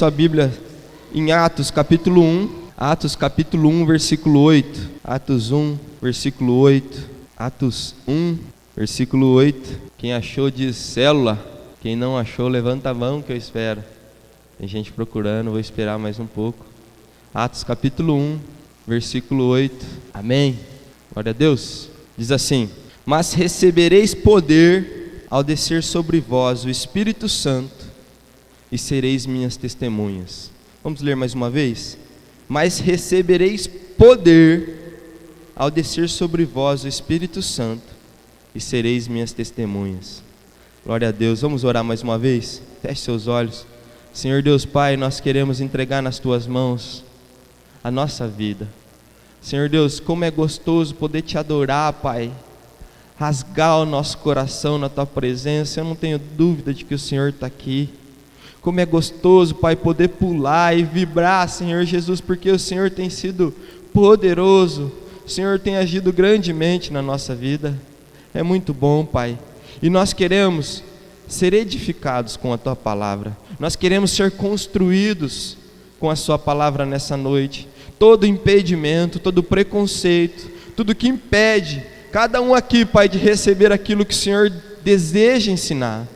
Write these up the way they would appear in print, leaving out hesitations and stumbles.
sua Bíblia em Atos capítulo 1, Atos capítulo 1, versículo 8, Atos 1, versículo 8, Atos 1, versículo 8, quem achou diz célula, quem não achou levanta a mão que eu espero, tem gente procurando, vou esperar mais um pouco. Atos capítulo 1, versículo 8, amém, glória a Deus, diz assim: mas recebereis poder ao descer sobre vós o Espírito Santo, e sereis minhas testemunhas. Vamos ler mais uma vez? Mas recebereis poder ao descer sobre vós o Espírito Santo, e sereis minhas testemunhas. Glória a Deus. Vamos orar mais uma vez? Feche seus olhos. Senhor Deus Pai, nós queremos entregar nas tuas mãos a nossa vida. Senhor Deus, como é gostoso poder te adorar, Pai, rasgar o nosso coração na tua presença. Eu não tenho dúvida de que o Senhor está aqui. Como é gostoso, Pai, poder pular e vibrar, Senhor Jesus, porque o Senhor tem sido poderoso, o Senhor tem agido grandemente na nossa vida. É muito bom, Pai, e nós queremos ser edificados com a tua palavra, nós queremos ser construídos com a sua palavra nessa noite. Todo impedimento, todo preconceito, tudo que impede cada um aqui, Pai, de receber aquilo que o Senhor deseja ensinar,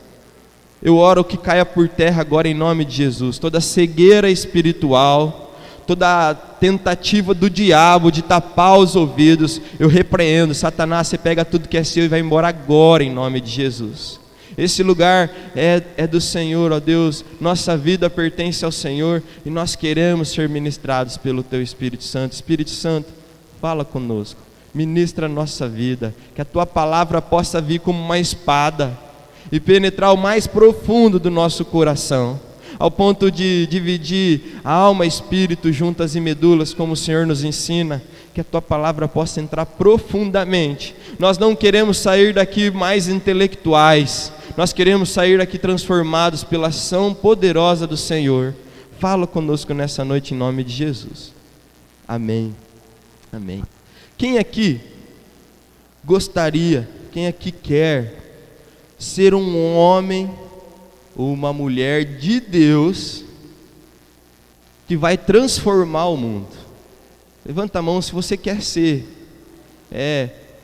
eu oro que caia por terra agora em nome de Jesus. Toda cegueira espiritual, toda tentativa do diabo de tapar os ouvidos, eu repreendo. Satanás, você pega tudo que é seu e vai embora agora em nome de Jesus. Esse lugar é do Senhor, ó Deus. Nossa vida pertence ao Senhor e nós queremos ser ministrados pelo teu Espírito Santo. Espírito Santo, fala conosco, ministra a nossa vida, que a tua palavra possa vir como uma espada e penetrar o mais profundo do nosso coração, ao ponto de dividir a alma e espírito, juntas e medulas, como o Senhor nos ensina. Que a tua palavra possa entrar profundamente. Nós não queremos sair daqui mais intelectuais, nós queremos sair daqui transformados pela ação poderosa do Senhor. Fala conosco nessa noite em nome de Jesus, amém, amém. Quem aqui gostaria, quem aqui quer ser um homem ou uma mulher de Deus que vai transformar o mundo? Levanta a mão se você quer ser.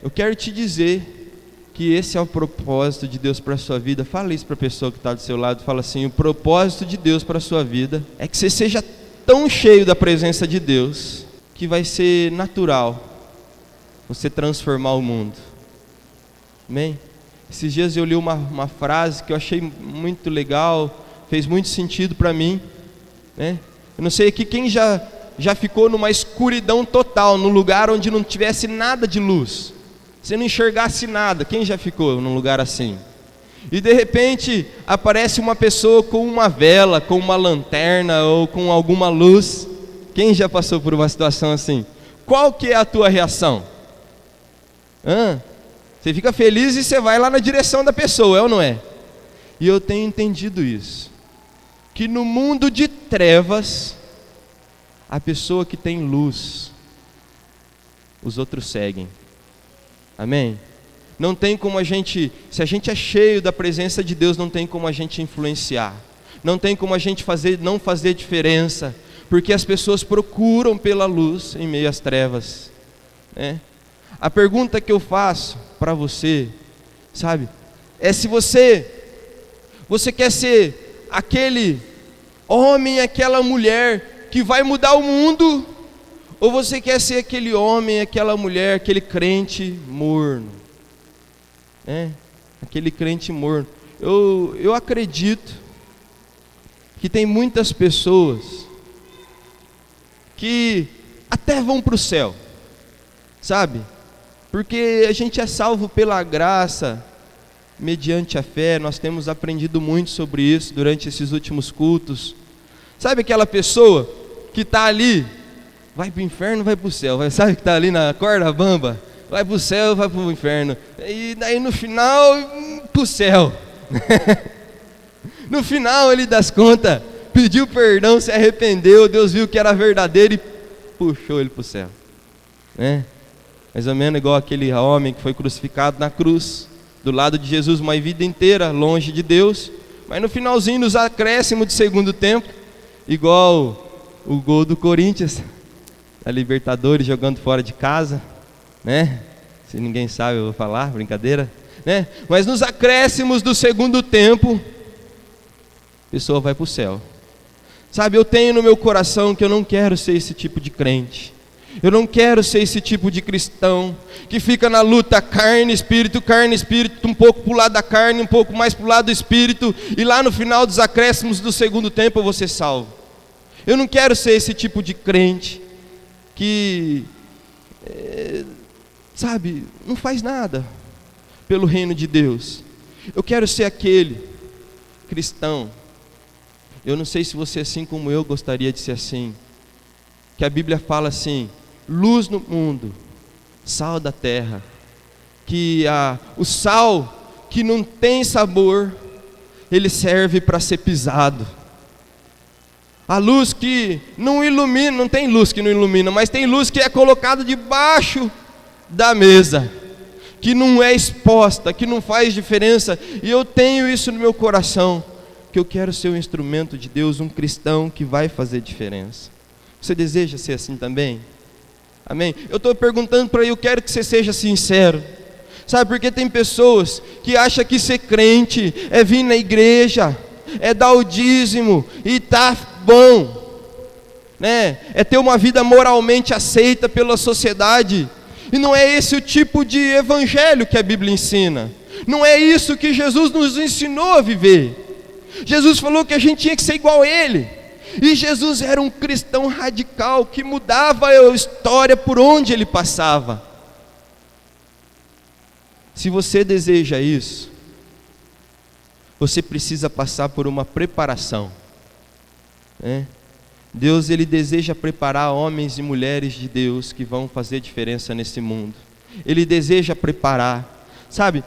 Eu quero te dizer que esse é o propósito de Deus para a sua vida. Fala isso para a pessoa que está do seu lado. Fala assim: o propósito de Deus para a sua vida é que você seja tão cheio da presença de Deus que vai ser natural você transformar o mundo. Amém? Esses dias eu li uma frase que eu achei muito legal, fez muito sentido para mim, né? Eu não sei aqui quem já ficou numa escuridão total, num lugar onde não tivesse nada de luz, você não enxergasse nada. Quem já ficou num lugar assim? E de repente aparece uma pessoa com uma vela, com uma lanterna ou com alguma luz. Quem já passou por uma situação assim? Qual que é a tua reação? Você fica feliz e você vai lá na direção da pessoa, é ou não é? E eu tenho entendido isso, que no mundo de trevas, a pessoa que tem luz, os outros seguem. Amém? Não tem como se a gente é cheio da presença de Deus, não tem como a gente influenciar, não tem como a gente não fazer diferença, porque as pessoas procuram pela luz em meio às trevas, né? A pergunta que eu faço para você, sabe, é se você quer ser aquele homem, aquela mulher que vai mudar o mundo, ou você quer ser aquele homem, aquela mulher, aquele crente morno, né? Aquele crente morno. Eu acredito que tem muitas pessoas que até vão para o céu, sabe? Porque a gente é salvo pela graça, mediante a fé. Nós temos aprendido muito sobre isso durante esses últimos cultos. Sabe aquela pessoa que está ali, vai para o inferno, vai para o céu, sabe que está ali na corda bamba, vai para o céu, vai para o inferno, e daí no final, para o céu. No final ele das contas, pediu perdão, se arrependeu, Deus viu que era verdadeiro e puxou ele para o céu, né? Mais ou menos igual aquele homem que foi crucificado na cruz, do lado de Jesus, uma vida inteira longe de Deus, mas no finalzinho, nos acréscimos de segundo tempo, igual o gol do Corinthians, a Libertadores jogando fora de casa, né? Se ninguém sabe eu vou falar, brincadeira, né? Mas nos acréscimos do segundo tempo, a pessoa vai para o céu. Sabe, eu tenho no meu coração que eu não quero ser esse tipo de crente. Eu não quero ser esse tipo de cristão que fica na luta carne, espírito, um pouco para o lado da carne, um pouco mais para o lado do espírito, e lá no final dos acréscimos do segundo tempo eu vou ser salvo. Eu não quero ser esse tipo de crente que, sabe, não faz nada pelo reino de Deus. Eu quero ser aquele cristão, eu não sei se você assim como eu gostaria de ser assim, que a Bíblia fala assim: luz no mundo, sal da terra, que o sal que não tem sabor, ele serve para ser pisado. A luz que não ilumina, não tem luz que não ilumina, mas tem luz que é colocada debaixo da mesa, que não é exposta, que não faz diferença. E eu tenho isso no meu coração, que eu quero ser um instrumento de Deus, um cristão que vai fazer diferença. Você deseja ser assim também? Amém? Eu estou perguntando para eu quero que você seja sincero. Sabe, porque tem pessoas que acham que ser crente é vir na igreja, é dar o dízimo e tá bom, né? É ter uma vida moralmente aceita pela sociedade. E não é esse o tipo de evangelho que a Bíblia ensina. Não é isso que Jesus nos ensinou a viver. Jesus falou que a gente tinha que ser igual a Ele. E Jesus era um cristão radical que mudava a história por onde Ele passava. Se você deseja isso, você precisa passar por uma preparação, né? Deus, Ele deseja preparar homens e mulheres de Deus que vão fazer diferença nesse mundo. Ele deseja preparar, sabe,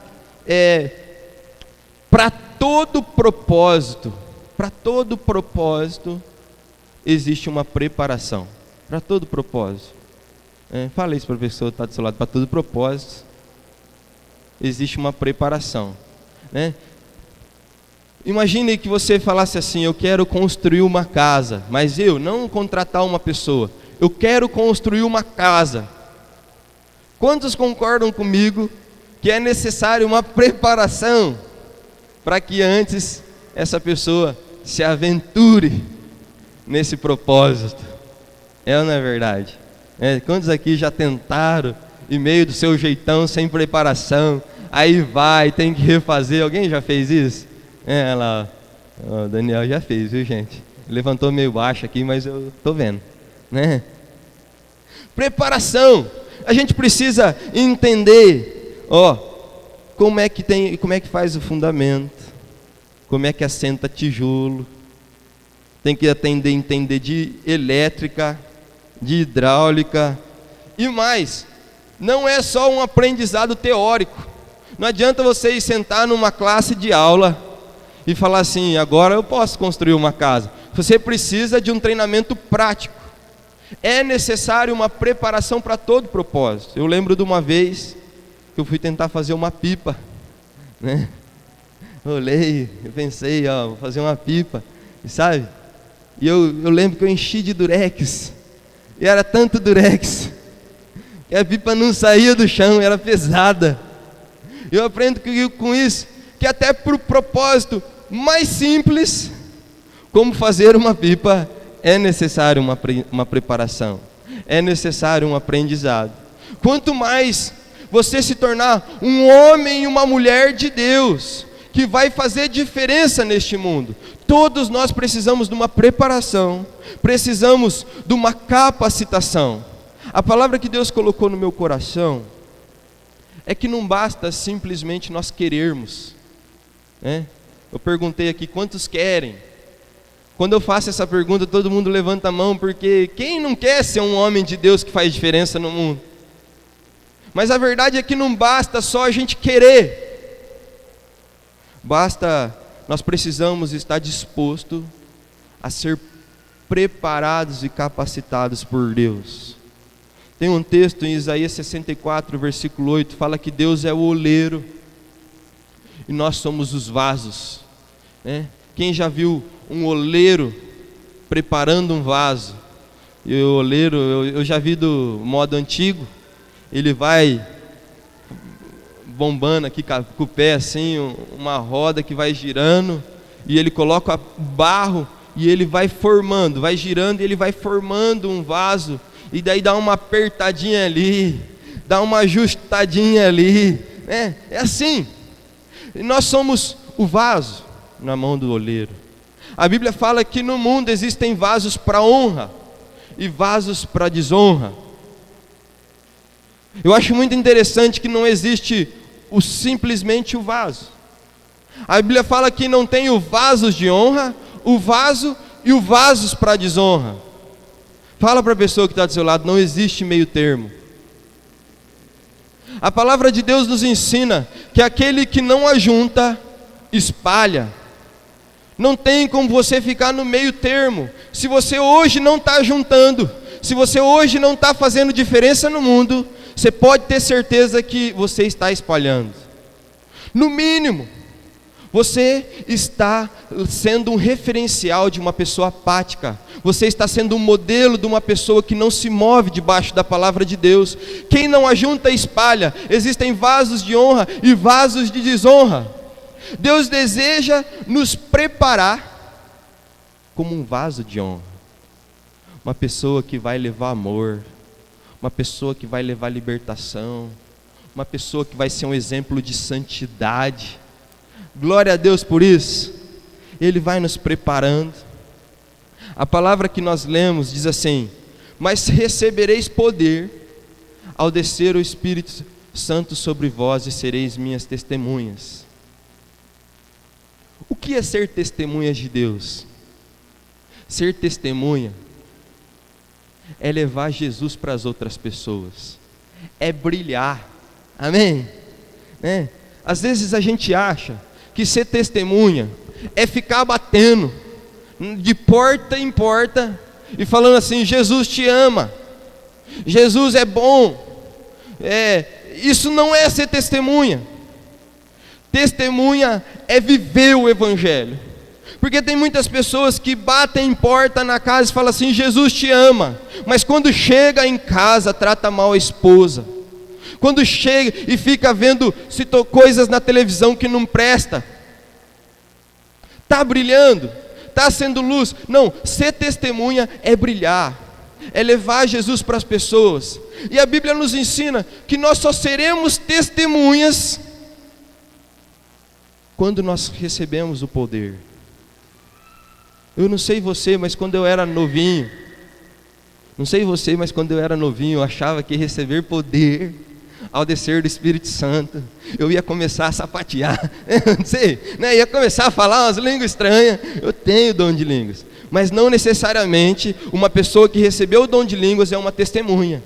para todo propósito, existe uma preparação. Para todo propósito. Fala isso para a pessoa que está do seu lado. Para todo propósito existe uma preparação, né? Imagine que você falasse assim: eu quero construir uma casa, mas eu não contratar uma pessoa, eu quero construir uma casa. Quantos concordam comigo que é necessário uma preparação para que antes essa pessoa se aventure nesse propósito? É ou não é verdade? Quantos aqui já tentaram, em meio do seu jeitão, sem preparação, aí vai, tem que refazer? Alguém já fez isso? Olha lá, o Daniel já fez, viu, gente? Levantou meio baixo aqui, mas eu estou vendo, né? Preparação. A gente precisa entender, como é que faz o fundamento, como é que assenta tijolo. Tem que entender de elétrica, de hidráulica e mais. Não é só um aprendizado teórico. Não adianta você ir sentar numa classe de aula e falar assim: agora eu posso construir uma casa. Você precisa de um treinamento prático. É necessário uma preparação para todo propósito. Eu lembro de uma vez que eu fui tentar fazer uma pipa, né? Eu pensei, vou fazer uma pipa, sabe? E eu lembro que eu enchi de durex, e era tanto durex, que a pipa não saía do chão, era pesada. Eu aprendo com isso, que até para o propósito mais simples, como fazer uma pipa, é necessário uma preparação, é necessário um aprendizado. Quanto mais você se tornar um homem e uma mulher de Deus, que vai fazer diferença neste mundo, todos nós precisamos de uma preparação, precisamos de uma capacitação. A palavra que Deus colocou no meu coração é que não basta simplesmente nós querermos, né? Eu perguntei aqui, quantos querem? Quando eu faço essa pergunta, todo mundo levanta a mão, porque quem não quer ser um homem de Deus que faz diferença no mundo? Mas a verdade é que não basta só a gente querer. Nós precisamos estar dispostos a ser preparados e capacitados por Deus. Tem um texto em Isaías 64, versículo 8, fala que Deus é o oleiro e nós somos os vasos, né? Quem já viu um oleiro preparando um vaso. E o oleiro, eu já vi do modo antigo, ele vai bombando aqui com o pé assim, uma roda que vai girando, e ele coloca barro e ele vai formando, vai girando e ele vai formando um vaso, e daí dá uma apertadinha ali, dá uma ajustadinha ali, é assim. E nós somos o vaso na mão do oleiro. A Bíblia fala que no mundo existem vasos para honra e vasos para desonra. Eu acho muito interessante que não existe simplesmente o vaso. A Bíblia fala que não tem o vasos de honra, o vaso e o vasos para desonra. Fala para a pessoa que está do seu lado, não existe meio termo. A palavra de Deus nos ensina que aquele que não ajunta, espalha. Não tem como você ficar no meio termo. Se você hoje não está juntando, se você hoje não está fazendo diferença no mundo, você pode ter certeza que você está espalhando. No mínimo, você está sendo um referencial de uma pessoa apática. Você está sendo um modelo de uma pessoa que não se move debaixo da palavra de Deus. Quem não ajunta, espalha. Existem vasos de honra e vasos de desonra. Deus deseja nos preparar como um vaso de honra. Uma pessoa que vai levar amor, uma pessoa que vai levar libertação, uma pessoa que vai ser um exemplo de santidade. Glória a Deus por isso. Ele vai nos preparando. A palavra que nós lemos diz assim: mas recebereis poder ao descer o Espírito Santo sobre vós e sereis minhas testemunhas. O que é ser testemunhas de Deus? Ser testemunha é levar Jesus para as outras pessoas, é brilhar, amém? Às vezes a gente acha que ser testemunha é ficar batendo de porta em porta e falando assim: Jesus te ama, Jesus é bom. Isso não é ser testemunha. Testemunha é viver o Evangelho. Porque tem muitas pessoas que batem em porta na casa e falam assim: Jesus te ama, mas quando chega em casa trata mal a esposa. Quando chega e fica vendo coisas na televisão que não presta. Está brilhando, está sendo luz. Não, ser testemunha é brilhar, é levar Jesus para as pessoas. E a Bíblia nos ensina que nós só seremos testemunhas quando nós recebemos o poder. Eu não sei você, mas quando eu era novinho, eu achava que receber poder ao descer do Espírito Santo, eu ia começar a sapatear, não sei, ia começar a falar umas línguas estranhas. Eu tenho dom de línguas, mas não necessariamente uma pessoa que recebeu o dom de línguas é uma testemunha.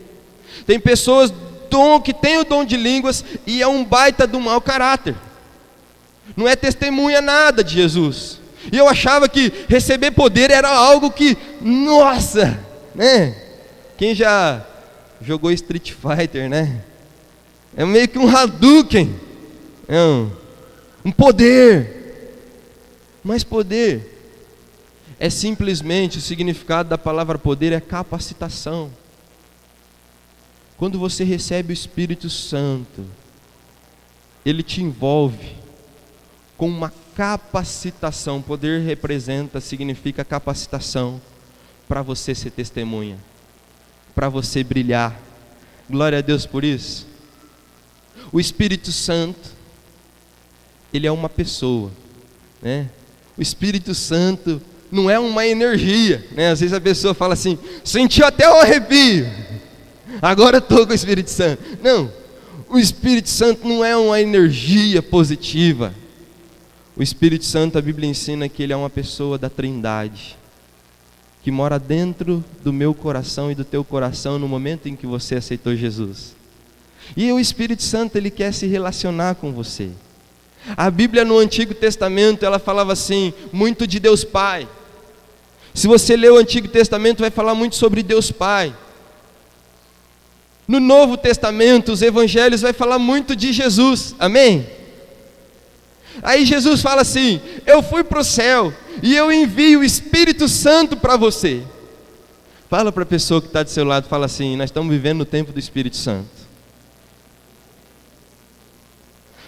Tem pessoas que têm o dom de línguas e é um baita do mau caráter, não é testemunha nada de Jesus. E eu achava que receber poder era algo que, nossa, quem já jogou Street Fighter, é meio que um Hadouken, um poder. Mas poder é simplesmente, o significado da palavra poder é capacitação. Quando você recebe o Espírito Santo, ele te envolve com uma capacitação. Poder significa capacitação para você ser testemunha, para você brilhar. Glória a Deus por isso. O Espírito Santo, ele é uma pessoa, O Espírito Santo não é uma energia, Às vezes a pessoa fala assim: sentiu até um arrepio, agora estou com o Espírito Santo. Não, o Espírito Santo não é uma energia positiva. O Espírito Santo, a Bíblia ensina que ele é uma pessoa da Trindade, que mora dentro do meu coração e do teu coração no momento em que você aceitou Jesus. E o Espírito Santo, ele quer se relacionar com você. A Bíblia no Antigo Testamento, ela falava assim, muito de Deus Pai. Se você ler o Antigo Testamento, vai falar muito sobre Deus Pai. No Novo Testamento, os Evangelhos vai falar muito de Jesus, amém? Aí Jesus fala assim: eu fui para o céu e eu envio o Espírito Santo para você. Fala para a pessoa que está do seu lado, fala assim: nós estamos vivendo no tempo do Espírito Santo.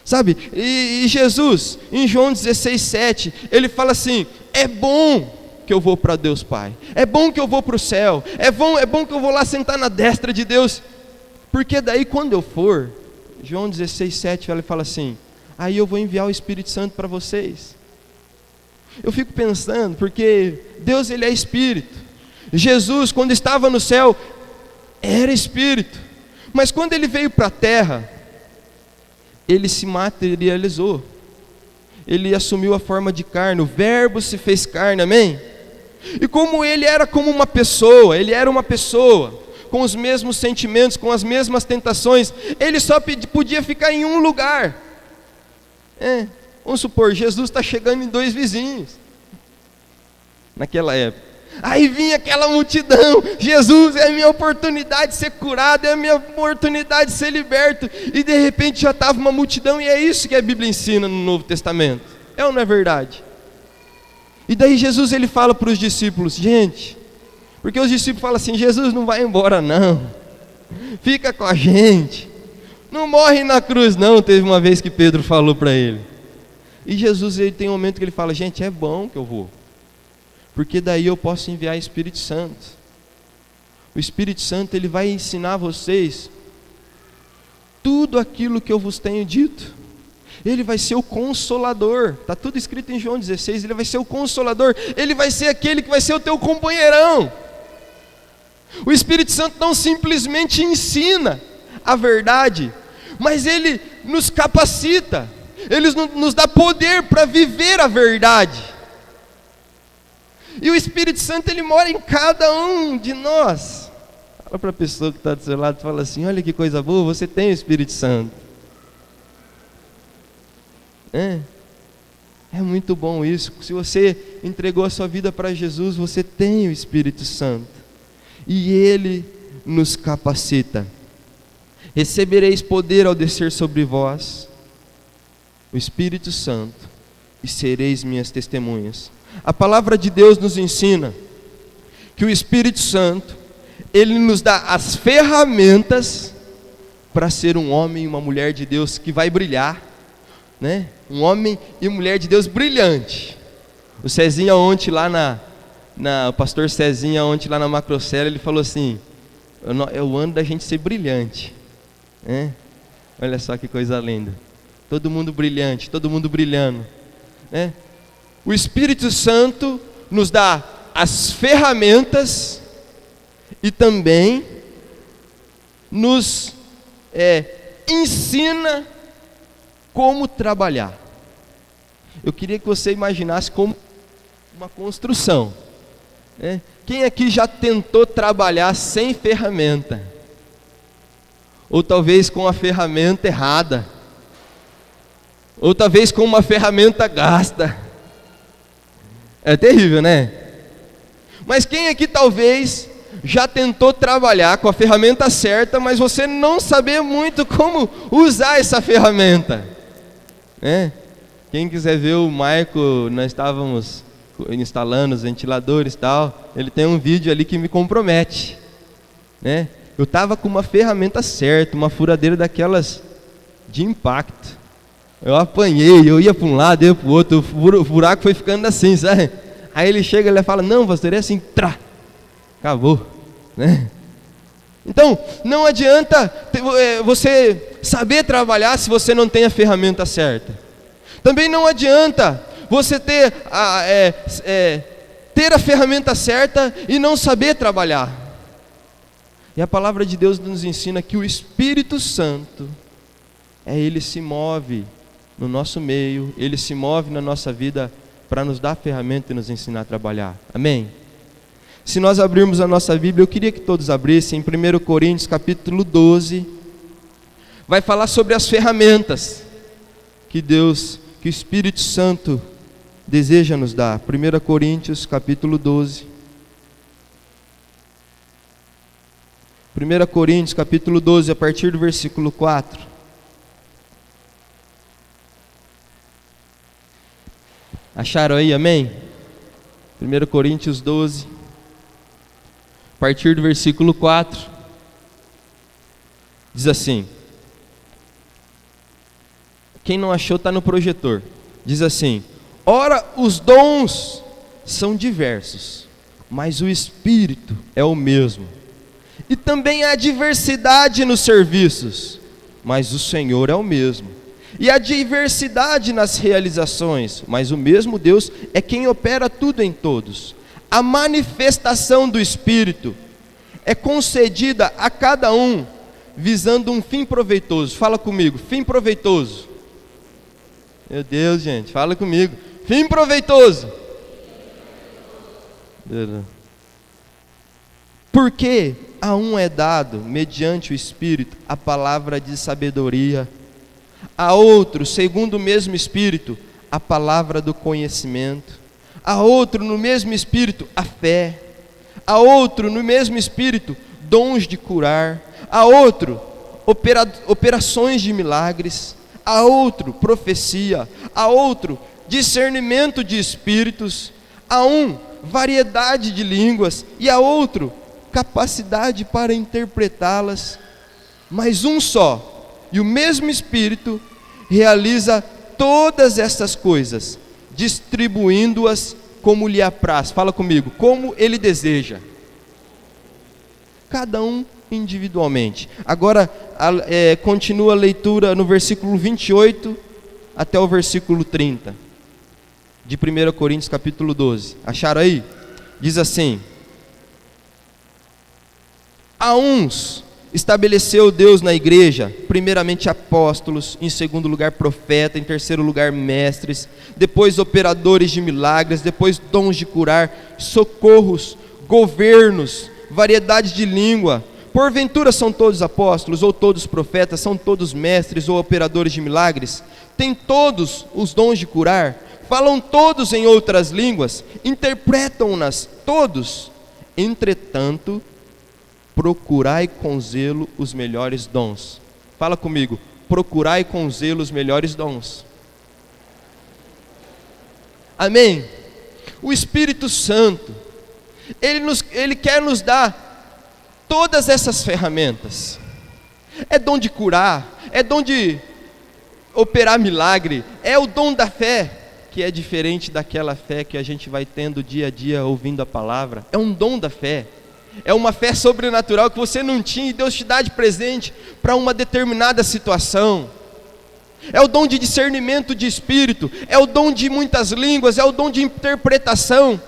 Sabe, e Jesus, em João 16:7, ele fala assim: é bom que eu vou para Deus Pai, é bom que eu vou para o céu, é bom que eu vou lá sentar na destra de Deus, porque daí quando eu for, João 16:7, ele fala assim: aí eu vou enviar o Espírito Santo para vocês. Eu fico pensando, porque Deus, ele é Espírito. Jesus, quando estava no céu, era Espírito, mas quando ele veio para a terra, ele se materializou, ele assumiu a forma de carne, o Verbo se fez carne, amém? E como ele era como uma pessoa, ele era uma pessoa, com os mesmos sentimentos, com as mesmas tentações, ele só podia ficar em um lugar. Vamos supor, Jesus está chegando em 2 vizinhos, naquela época. Aí vinha aquela multidão: Jesus, é a minha oportunidade de ser curado, é a minha oportunidade de ser liberto. E de repente já estava uma multidão, e é isso que a Bíblia ensina no Novo Testamento. É ou não é verdade? E daí Jesus, ele fala para os discípulos: gente, porque os discípulos falam assim: Jesus não vai embora não, fica com a gente, não morre na cruz não. Teve uma vez que Pedro falou para ele. E Jesus, ele tem um momento que ele fala: gente, é bom que eu vou, porque daí eu posso enviar o Espírito Santo. O Espírito Santo, ele vai ensinar vocês tudo aquilo que eu vos tenho dito. Ele vai ser o Consolador, está tudo escrito em João 16, ele vai ser o Consolador, ele vai ser aquele que vai ser o teu companheirão. O Espírito Santo não simplesmente ensina a verdade, mas ele nos capacita, ele nos dá poder para viver a verdade. E o Espírito Santo, ele mora em cada um de nós. Fala para a pessoa que está do seu lado, fala assim: olha que coisa boa, você tem o Espírito Santo. É muito bom isso. Se você entregou a sua vida para Jesus, você tem o Espírito Santo, e ele nos capacita. Recebereis poder ao descer sobre vós o Espírito Santo, e sereis minhas testemunhas. A palavra de Deus nos ensina que o Espírito Santo, ele nos dá as ferramentas para ser um homem e uma mulher de Deus que vai brilhar, né? Um homem e mulher de Deus brilhante. O Cezinha ontem lá o pastor Cezinha ontem lá na Macrocela, ele falou assim: é o ano da gente ser brilhante, né? Olha só que coisa linda. Todo mundo brilhante, todo mundo brilhando, né? O Espírito Santo nos dá as ferramentas e também nos ensina como trabalhar. Eu queria que você imaginasse como uma construção, né? Quem aqui já tentou trabalhar sem ferramenta? Ou talvez com a ferramenta errada? Ou talvez com uma ferramenta gasta? É terrível, né? Mas quem aqui talvez já tentou trabalhar com a ferramenta certa, mas você não saber muito como usar essa ferramenta, né? Quem quiser ver o Maico, nós estávamos instalando os ventiladores e tal, ele tem um vídeo ali que me compromete, né? Eu estava com uma ferramenta certa, uma furadeira daquelas de impacto. Eu apanhei, eu ia para um lado, eu ia para o outro, o buraco foi ficando assim, sabe? Aí ele chega e fala: não, pastor, é assim, acabou, né? Então, não adianta você saber trabalhar se você não tem a ferramenta certa. Também não adianta você ter a ferramenta certa e não saber trabalhar. E a palavra de Deus nos ensina que o Espírito Santo, ele se move no nosso meio, ele se move na nossa vida para nos dar a ferramenta e nos ensinar a trabalhar. Amém? Se nós abrirmos a nossa Bíblia, eu queria que todos abrissem, em 1 Coríntios capítulo 12, vai falar sobre as ferramentas que o Espírito Santo deseja nos dar. 1 Coríntios capítulo 12. 1 Coríntios capítulo 12, a partir do versículo 4. Acharam aí, amém? 1 Coríntios 12, a partir do versículo 4, diz assim. Quem não achou está no projetor. Diz assim: ora, os dons são diversos, mas o Espírito é o mesmo. E também há diversidade nos serviços, mas o Senhor é o mesmo. E há diversidade nas realizações, mas o mesmo Deus é quem opera tudo em todos. A manifestação do Espírito é concedida a cada um, visando um fim proveitoso. Fala comigo, fim proveitoso. Meu Deus, gente, fala comigo. Fim proveitoso. Porque a um é dado, mediante o Espírito, a palavra de sabedoria. A outro, segundo o mesmo Espírito, a palavra do conhecimento. A outro, no mesmo Espírito, a fé. A outro, no mesmo Espírito, dons de curar. A outro, operações de milagres. A outro, profecia. A outro, discernimento de espíritos. A um, variedade de línguas. E a outro, capacidade para interpretá-las. Mas um só, e o mesmo Espírito, realiza todas essas coisas, distribuindo-as como lhe apraz. Fala comigo, como ele deseja. Cada um individualmente. Agora, continua a leitura no versículo 28 até o versículo 30, de 1 Coríntios capítulo 12. Acharam aí? Diz assim: a uns estabeleceu Deus na igreja, primeiramente apóstolos, em segundo lugar profeta, em terceiro lugar mestres, depois operadores de milagres, depois dons de curar, socorros, governos, variedade de língua. Porventura são todos apóstolos, ou todos profetas, são todos mestres ou operadores de milagres? Têm todos os dons de curar? Falam todos em outras línguas? Interpretam-nas todos? Entretanto, procurai com zelo os melhores dons. Fala comigo, procurai com zelo os melhores dons. Amém? O Espírito Santo, Ele quer nos dar todas essas ferramentas. É dom de curar, é dom de operar milagre, é o dom da fé, que é diferente daquela fé que a gente vai tendo dia a dia ouvindo a palavra. É um dom da fé, é uma fé sobrenatural que você não tinha e Deus te dá de presente para uma determinada situação. É o dom de discernimento de espírito, é o dom de muitas línguas, é o dom de interpretação.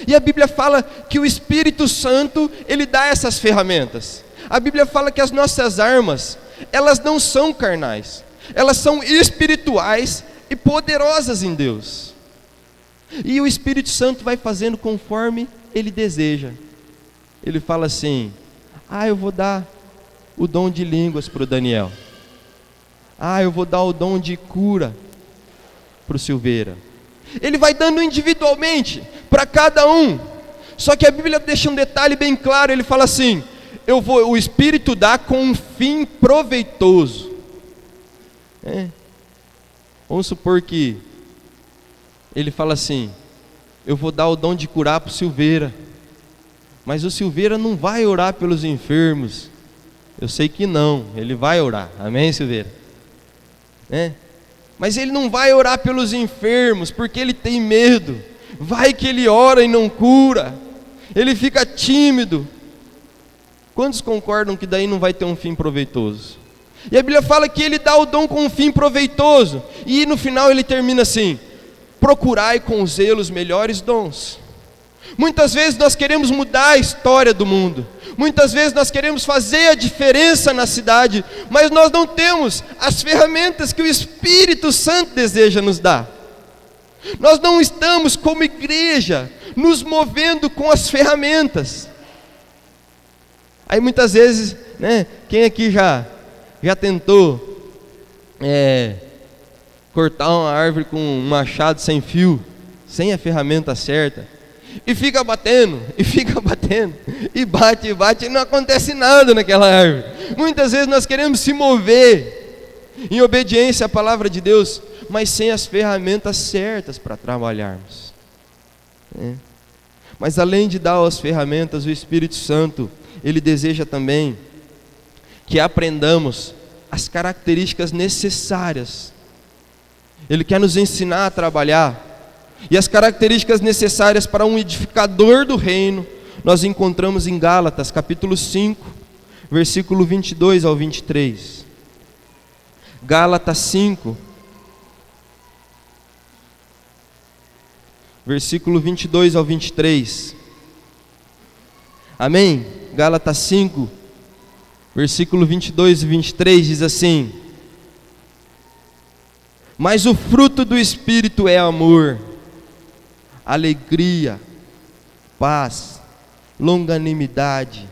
E a Bíblia fala que o Espírito Santo, Ele dá essas ferramentas. A Bíblia fala que as nossas armas, elas não são carnais, elas são espirituais e poderosas em Deus. E o Espírito Santo vai fazendo conforme Ele deseja. Ele fala assim: eu vou dar o dom de línguas para o Daniel. Eu vou dar o dom de cura para o Silveira. Ele vai dando individualmente para cada um. Só que a Bíblia deixa um detalhe bem claro. Ele fala assim: o Espírito dá com um fim proveitoso. Vamos supor que ele fala assim: eu vou dar o dom de curar para o Silveira, mas o Silveira não vai orar pelos enfermos. Eu sei que não, ele vai orar. Amém, Silveira? Mas ele não vai orar pelos enfermos, porque ele tem medo. Vai que ele ora e não cura, ele fica tímido. Quantos concordam que daí não vai ter um fim proveitoso? E a Bíblia fala que ele dá o dom com um fim proveitoso. E no final ele termina assim: procurai com zelo os melhores dons. Muitas vezes nós queremos mudar a história do mundo. Muitas vezes nós queremos fazer a diferença na cidade, mas nós não temos as ferramentas que o Espírito Santo deseja nos dar. Nós não estamos como igreja nos movendo com as ferramentas. Aí muitas vezes, quem aqui já tentou cortar uma árvore com um machado sem fio, sem a ferramenta certa, e fica batendo, e bate, e não acontece nada naquela árvore. Muitas vezes nós queremos se mover em obediência à palavra de Deus, mas sem as ferramentas certas para trabalharmos. Mas além de dar as ferramentas, o Espírito Santo, Ele deseja também que aprendamos as características necessárias. Ele quer nos ensinar a trabalhar. E as características necessárias para um edificador do reino, nós encontramos em Gálatas, capítulo 5, versículo 22 ao 23. Gálatas 5, versículo 22 ao 23. Amém? Gálatas 5, versículo 22 e 23 diz assim: mas o fruto do Espírito é amor, alegria, paz, longanimidade,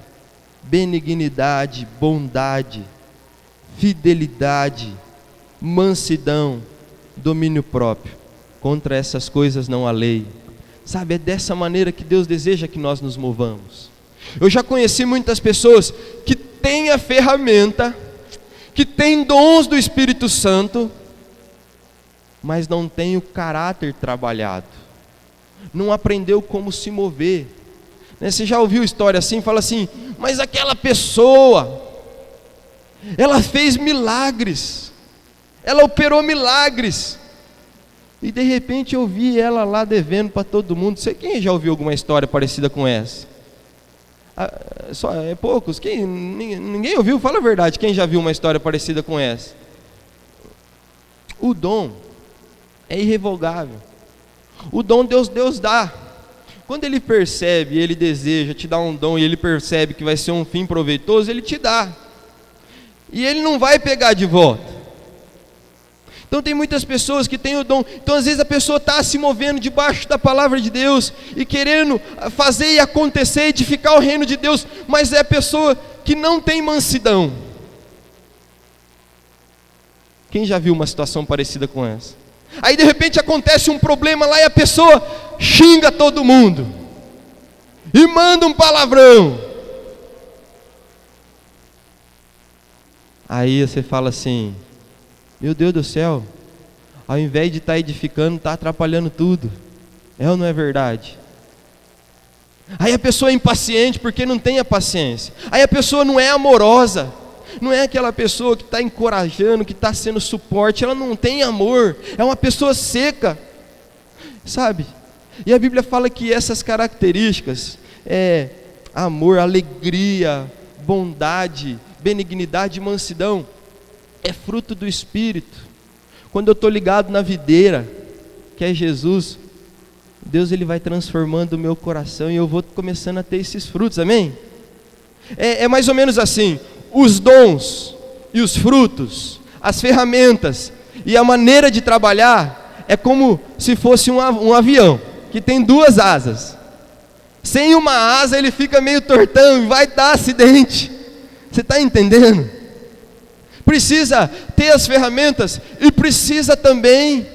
benignidade, bondade, fidelidade, mansidão, domínio próprio. Contra essas coisas não há lei. Sabe, é dessa maneira que Deus deseja que nós nos movamos. Eu já conheci muitas pessoas que têm a ferramenta, que têm dons do Espírito Santo, mas não têm o caráter trabalhado, não aprendeu como se mover. Você já ouviu história assim? Fala assim, mas aquela pessoa, ela fez milagres, ela operou milagres, e de repente eu vi ela lá devendo para todo mundo. Quem já ouviu alguma história parecida com essa? Poucos? Ninguém ouviu? Fala a verdade, quem já viu uma história parecida com essa? O dom é irrevogável. O dom Deus dá. Quando Ele percebe, Ele deseja te dar um dom, e Ele percebe que vai ser um fim proveitoso, Ele te dá. E Ele não vai pegar de volta. Então tem muitas pessoas que têm o dom. Então às vezes a pessoa está se movendo debaixo da palavra de Deus, e querendo fazer e acontecer, edificar o reino de Deus, mas é a pessoa que não tem mansidão. Quem já viu uma situação parecida com essa? Aí de repente acontece um problema lá e a pessoa xinga todo mundo e manda um palavrão. Aí você fala assim, meu Deus do céu, ao invés de estar edificando, está atrapalhando tudo. É ou não é verdade? Aí a pessoa é impaciente porque não tem a paciência. Aí a pessoa não é amorosa, não é aquela pessoa que está encorajando, que está sendo suporte. Ela não tem amor, é uma pessoa seca, sabe? E a Bíblia fala que essas características, amor, alegria, bondade, benignidade e mansidão, é fruto do Espírito. Quando eu estou ligado na videira, que é Jesus, Deus Ele vai transformando o meu coração, e eu vou começando a ter esses frutos, amém? É mais ou menos assim. Os dons e os frutos, as ferramentas e a maneira de trabalhar é como se fosse um avião que tem duas asas. Sem uma asa ele fica meio tortão e vai dar acidente. Você está entendendo? Precisa ter as ferramentas e precisa também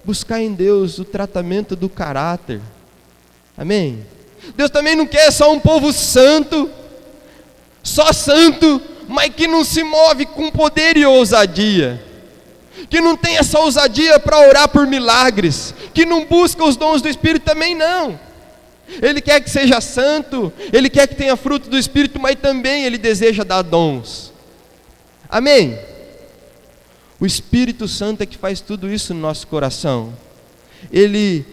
buscar em Deus o tratamento do caráter. Amém? Deus também não quer só um povo santo, só santo, mas que não se move com poder e ousadia, que não tem essa ousadia para orar por milagres, que não busca os dons do Espírito também não. Ele quer que seja santo, Ele quer que tenha fruto do Espírito, mas também Ele deseja dar dons. Amém? O Espírito Santo é que faz tudo isso no nosso coração. Ele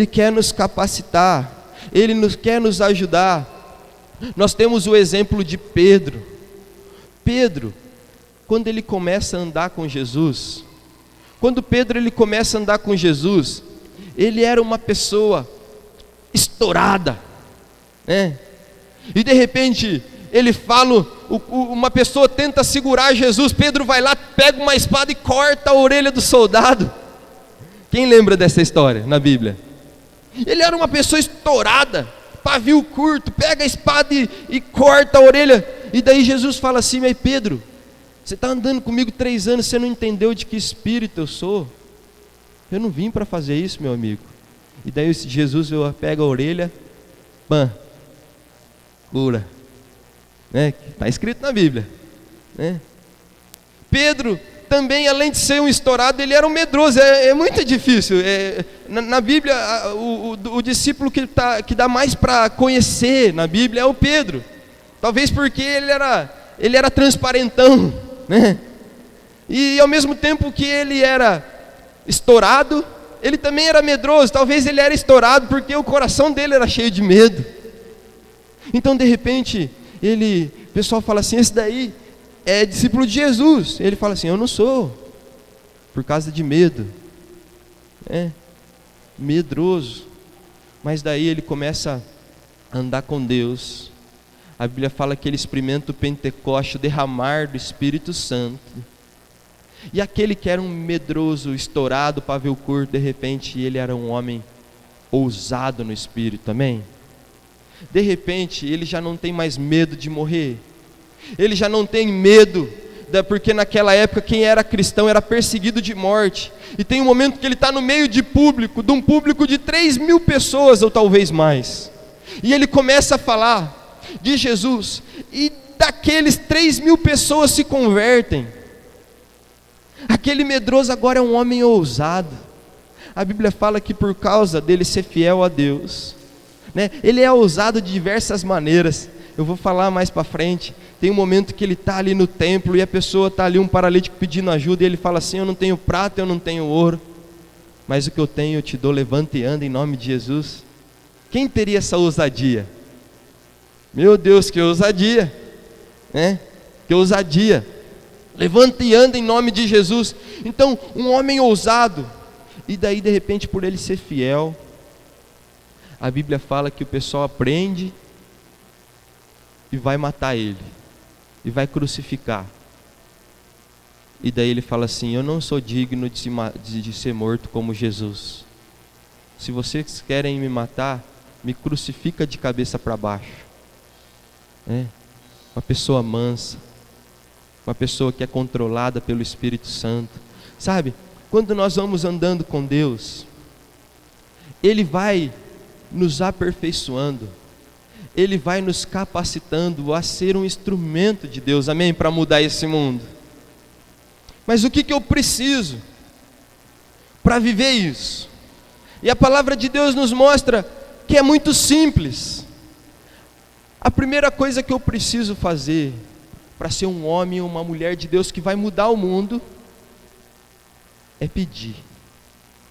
quer nos capacitar, Ele quer nos ajudar. Nós temos o exemplo de Pedro. Pedro, quando ele começa a andar com Jesus, ele era uma pessoa estourada, né? E de repente ele fala, uma pessoa tenta segurar Jesus, Pedro vai lá, pega uma espada e corta a orelha do soldado. Quem lembra dessa história na Bíblia? Ele era uma pessoa estourada, pavio curto, pega a espada e corta a orelha. E daí Jesus fala assim, mas Pedro, você está andando comigo 3 anos, você não entendeu de que espírito eu sou? Eu não vim para fazer isso, meu amigo. E daí Jesus pega a orelha, cura, né? Está escrito na Bíblia, né? Pedro também, além de ser um estourado, ele era um medroso. É muito difícil. Na Bíblia, o discípulo que dá mais para conhecer na Bíblia é o Pedro. Talvez porque ele era transparentão, né? E ao mesmo tempo que ele era estourado, ele também era medroso. Talvez ele era estourado porque o coração dele era cheio de medo. Então, de repente, o pessoal fala assim: esse daí é discípulo de Jesus. Ele fala assim: eu não sou, por causa de medo. Medroso. Mas daí ele começa a andar com Deus. A Bíblia fala que ele experimenta o Pentecoste, o derramar do Espírito Santo. E aquele que era um medroso, estourado, pavio curto, de repente ele era um homem ousado no Espírito, amém? De repente ele já não tem mais medo de morrer. Ele já não tem medo, porque naquela época quem era cristão era perseguido de morte. E tem um momento que ele está no meio de um público de 3.000 pessoas ou talvez mais. E ele começa a falar de Jesus, e daqueles 3.000 pessoas se convertem. Aquele medroso agora é um homem ousado. A Bíblia fala que por causa dele ser fiel a Deus, né? Ele é ousado de diversas maneiras. Eu vou falar mais para frente. Tem um momento que ele está ali no templo e a pessoa está ali, um paralítico pedindo ajuda, e ele fala assim: eu não tenho prata, eu não tenho ouro, mas o que eu tenho eu te dou, levanta e anda em nome de Jesus. Quem teria essa ousadia? Meu Deus, que ousadia, né? Que ousadia. Levanta e anda em nome de Jesus. Então, um homem ousado. E daí, de repente, por ele ser fiel, a Bíblia fala que o pessoal aprende e vai matar ele, e vai crucificar. E daí ele fala assim: eu não sou digno de ser morto como Jesus. Se vocês querem me matar, me crucifica de cabeça para baixo. Uma pessoa mansa, uma pessoa que é controlada pelo Espírito Santo. Sabe, quando nós vamos andando com Deus, Ele vai nos aperfeiçoando, Ele vai nos capacitando a ser um instrumento de Deus, amém? Para mudar esse mundo. Mas o que eu preciso para viver isso? E a palavra de Deus nos mostra que é muito simples. A primeira coisa que eu preciso fazer para ser um homem ou uma mulher de Deus que vai mudar o mundo é pedir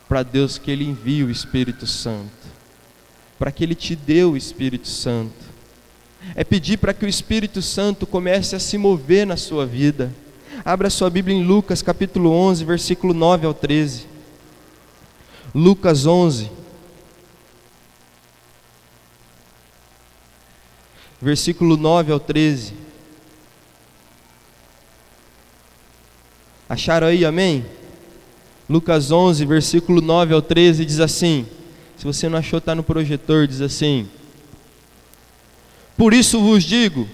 para Deus que Ele envie o Espírito Santo, para que Ele te dê o Espírito Santo. É pedir para que o Espírito Santo comece a se mover na sua vida. Abra sua Bíblia em Lucas capítulo 11, versículo 9 ao 13. Lucas 11, versículo 9 ao 13. Acharam aí, amém? Lucas 11, versículo 9 ao 13 diz assim. Se você não achou, está no projetor, diz assim: por isso vos digo,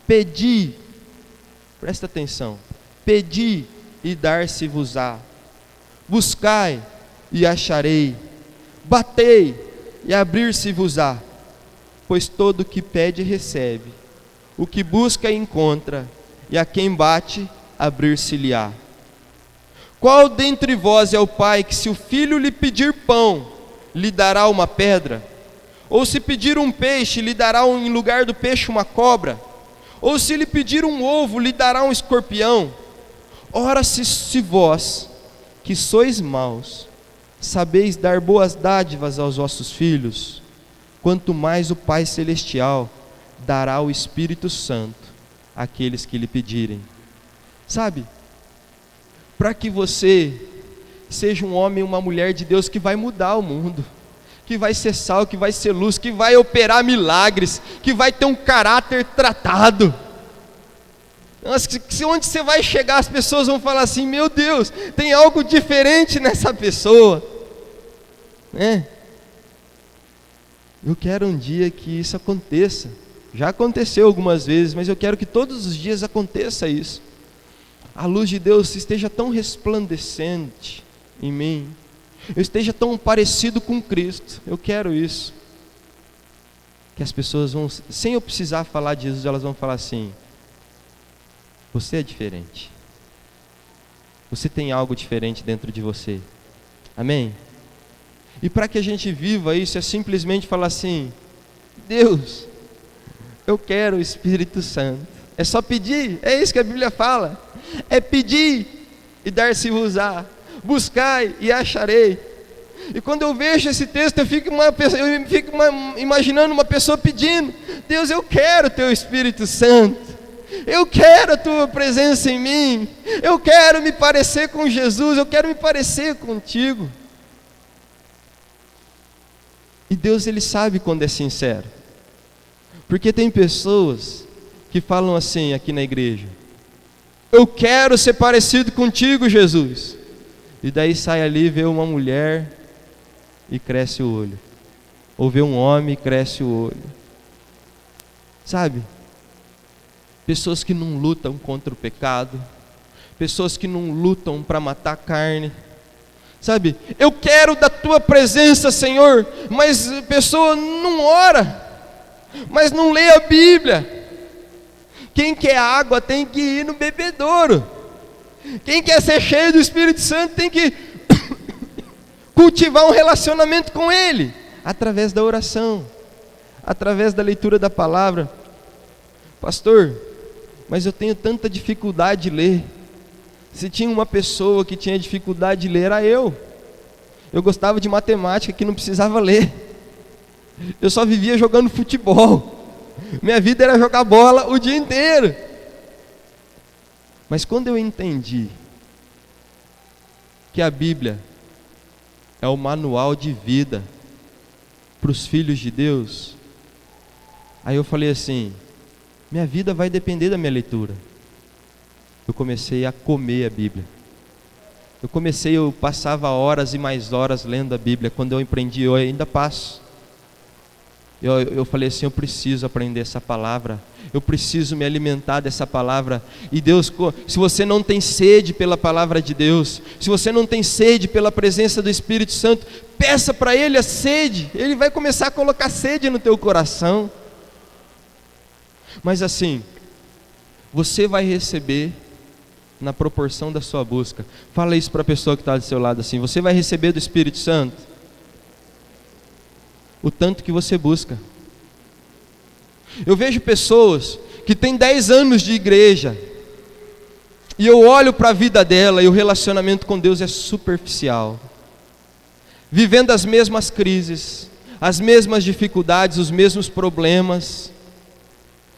pedi, presta atenção, pedi e dar-se-vos-á, buscai e acharei, batei e abrir-se-vos-á, pois todo o que pede recebe, o que busca encontra, e a quem bate abrir-se-lhe-á. Qual dentre vós é o pai que, se o filho lhe pedir pão, lhe dará uma pedra? Ou se pedir um peixe, lhe dará em lugar do peixe uma cobra? Ou se lhe pedir um ovo, lhe dará um escorpião? Ora, se vós, que sois maus, sabeis dar boas dádivas aos vossos filhos, quanto mais o Pai Celestial dará o Espírito Santo àqueles que lhe pedirem. Sabe, para que você seja um homem ou uma mulher de Deus que vai mudar o mundo, que vai ser sal, que vai ser luz, que vai operar milagres, que vai ter um caráter tratado. Onde você vai chegar, as pessoas vão falar assim: meu Deus, tem algo diferente nessa pessoa, Eu quero um dia que isso aconteça. Já aconteceu algumas vezes, mas eu quero que todos os dias aconteça isso. A luz de Deus esteja tão resplandecente em mim, eu esteja tão parecido com Cristo. Eu quero isso. Que as pessoas vão, sem eu precisar falar de Jesus, elas vão falar assim: você é diferente. Você tem algo diferente dentro de você. Amém? E para que a gente viva isso, é simplesmente falar assim: Deus, eu quero o Espírito Santo. É só pedir, é isso que a Bíblia fala. É pedir e dar-se-vos-á. Buscai e acharei. E quando eu vejo esse texto, eu fico imaginando uma pessoa pedindo: Deus, eu quero o teu Espírito Santo. Eu quero a tua presença em mim. Eu quero me parecer com Jesus. Eu quero me parecer contigo. E Deus, Ele sabe quando é sincero. Porque tem pessoas que falam assim aqui na igreja: eu quero ser parecido contigo, Jesus. E daí sai ali, vê uma mulher e cresce o olho. Ou vê um homem e cresce o olho. Sabe? Pessoas que não lutam contra o pecado. Pessoas que não lutam para matar a carne. Sabe? Eu quero da tua presença, Senhor. Mas a pessoa não ora. Mas não lê a Bíblia. Quem quer água tem que ir no bebedouro. Quem quer ser cheio do Espírito Santo tem que cultivar um relacionamento com Ele, através da oração, através da leitura da palavra. Pastor, mas eu tenho tanta dificuldade de ler. Se tinha uma pessoa que tinha dificuldade de ler, era eu. Eu gostava de matemática que não precisava ler. Eu só vivia jogando futebol. Minha vida era jogar bola o dia inteiro. Mas quando eu entendi que a Bíblia é o manual de vida para os filhos de Deus, aí eu falei assim: minha vida vai depender da minha leitura. Eu comecei a comer a Bíblia. Eu passava horas e mais horas lendo a Bíblia. Quando eu empreendi, eu ainda passo. Eu falei assim: eu preciso aprender essa palavra, eu preciso me alimentar dessa palavra. E Deus, se você não tem sede pela palavra de Deus, se você não tem sede pela presença do Espírito Santo, peça para Ele a sede. Ele vai começar a colocar sede no teu coração. Mas assim, você vai receber na proporção da sua busca. Fala isso para a pessoa que está do seu lado assim: você vai receber do Espírito Santo o tanto que você busca. Eu vejo pessoas que têm 10 anos de igreja, e eu olho para a vida dela e o relacionamento com Deus é superficial, vivendo as mesmas crises, as mesmas dificuldades, os mesmos problemas,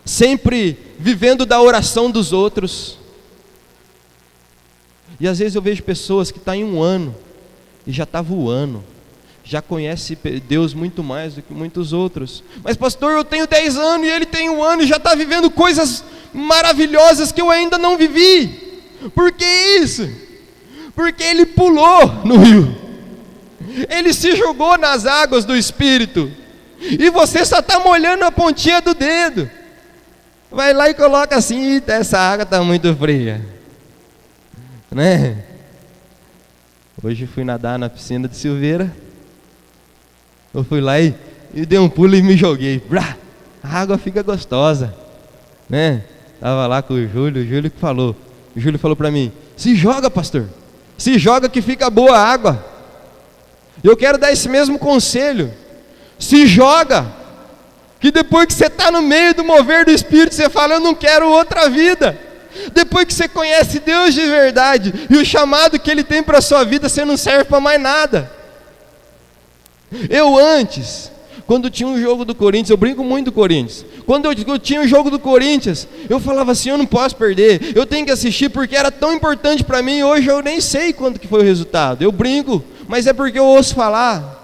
sempre vivendo da oração dos outros. E às vezes eu vejo pessoas que estão em 1 ano e já está voando, já conhece Deus muito mais do que muitos outros. Mas pastor, eu tenho 10 anos e ele tem 1 ano e já está vivendo coisas maravilhosas que eu ainda não vivi. Por que isso? Porque ele pulou no rio, ele se jogou nas águas do Espírito, e você só está molhando a pontinha do dedo. Vai lá e coloca assim: essa água está muito fria, né? Hoje fui nadar na piscina de Silveira. Eu fui lá e dei um pulo e me joguei. A água fica gostosa, né? Tava lá com o Júlio que falou. O Júlio falou para mim: se joga, pastor, se joga que fica boa a água. Eu quero dar esse mesmo conselho: se joga, que depois que você está no meio do mover do Espírito, você fala: eu não quero outra vida. Depois que você conhece Deus de verdade e o chamado que Ele tem para a sua vida, você não serve para mais nada. Eu antes, quando tinha um jogo do Corinthians, eu brinco muito do Corinthians, quando eu tinha um jogo do Corinthians, eu falava assim: eu não posso perder, eu tenho que assistir porque era tão importante para mim. Hoje eu nem sei quanto que foi o resultado, eu brinco, mas é porque eu ouço falar.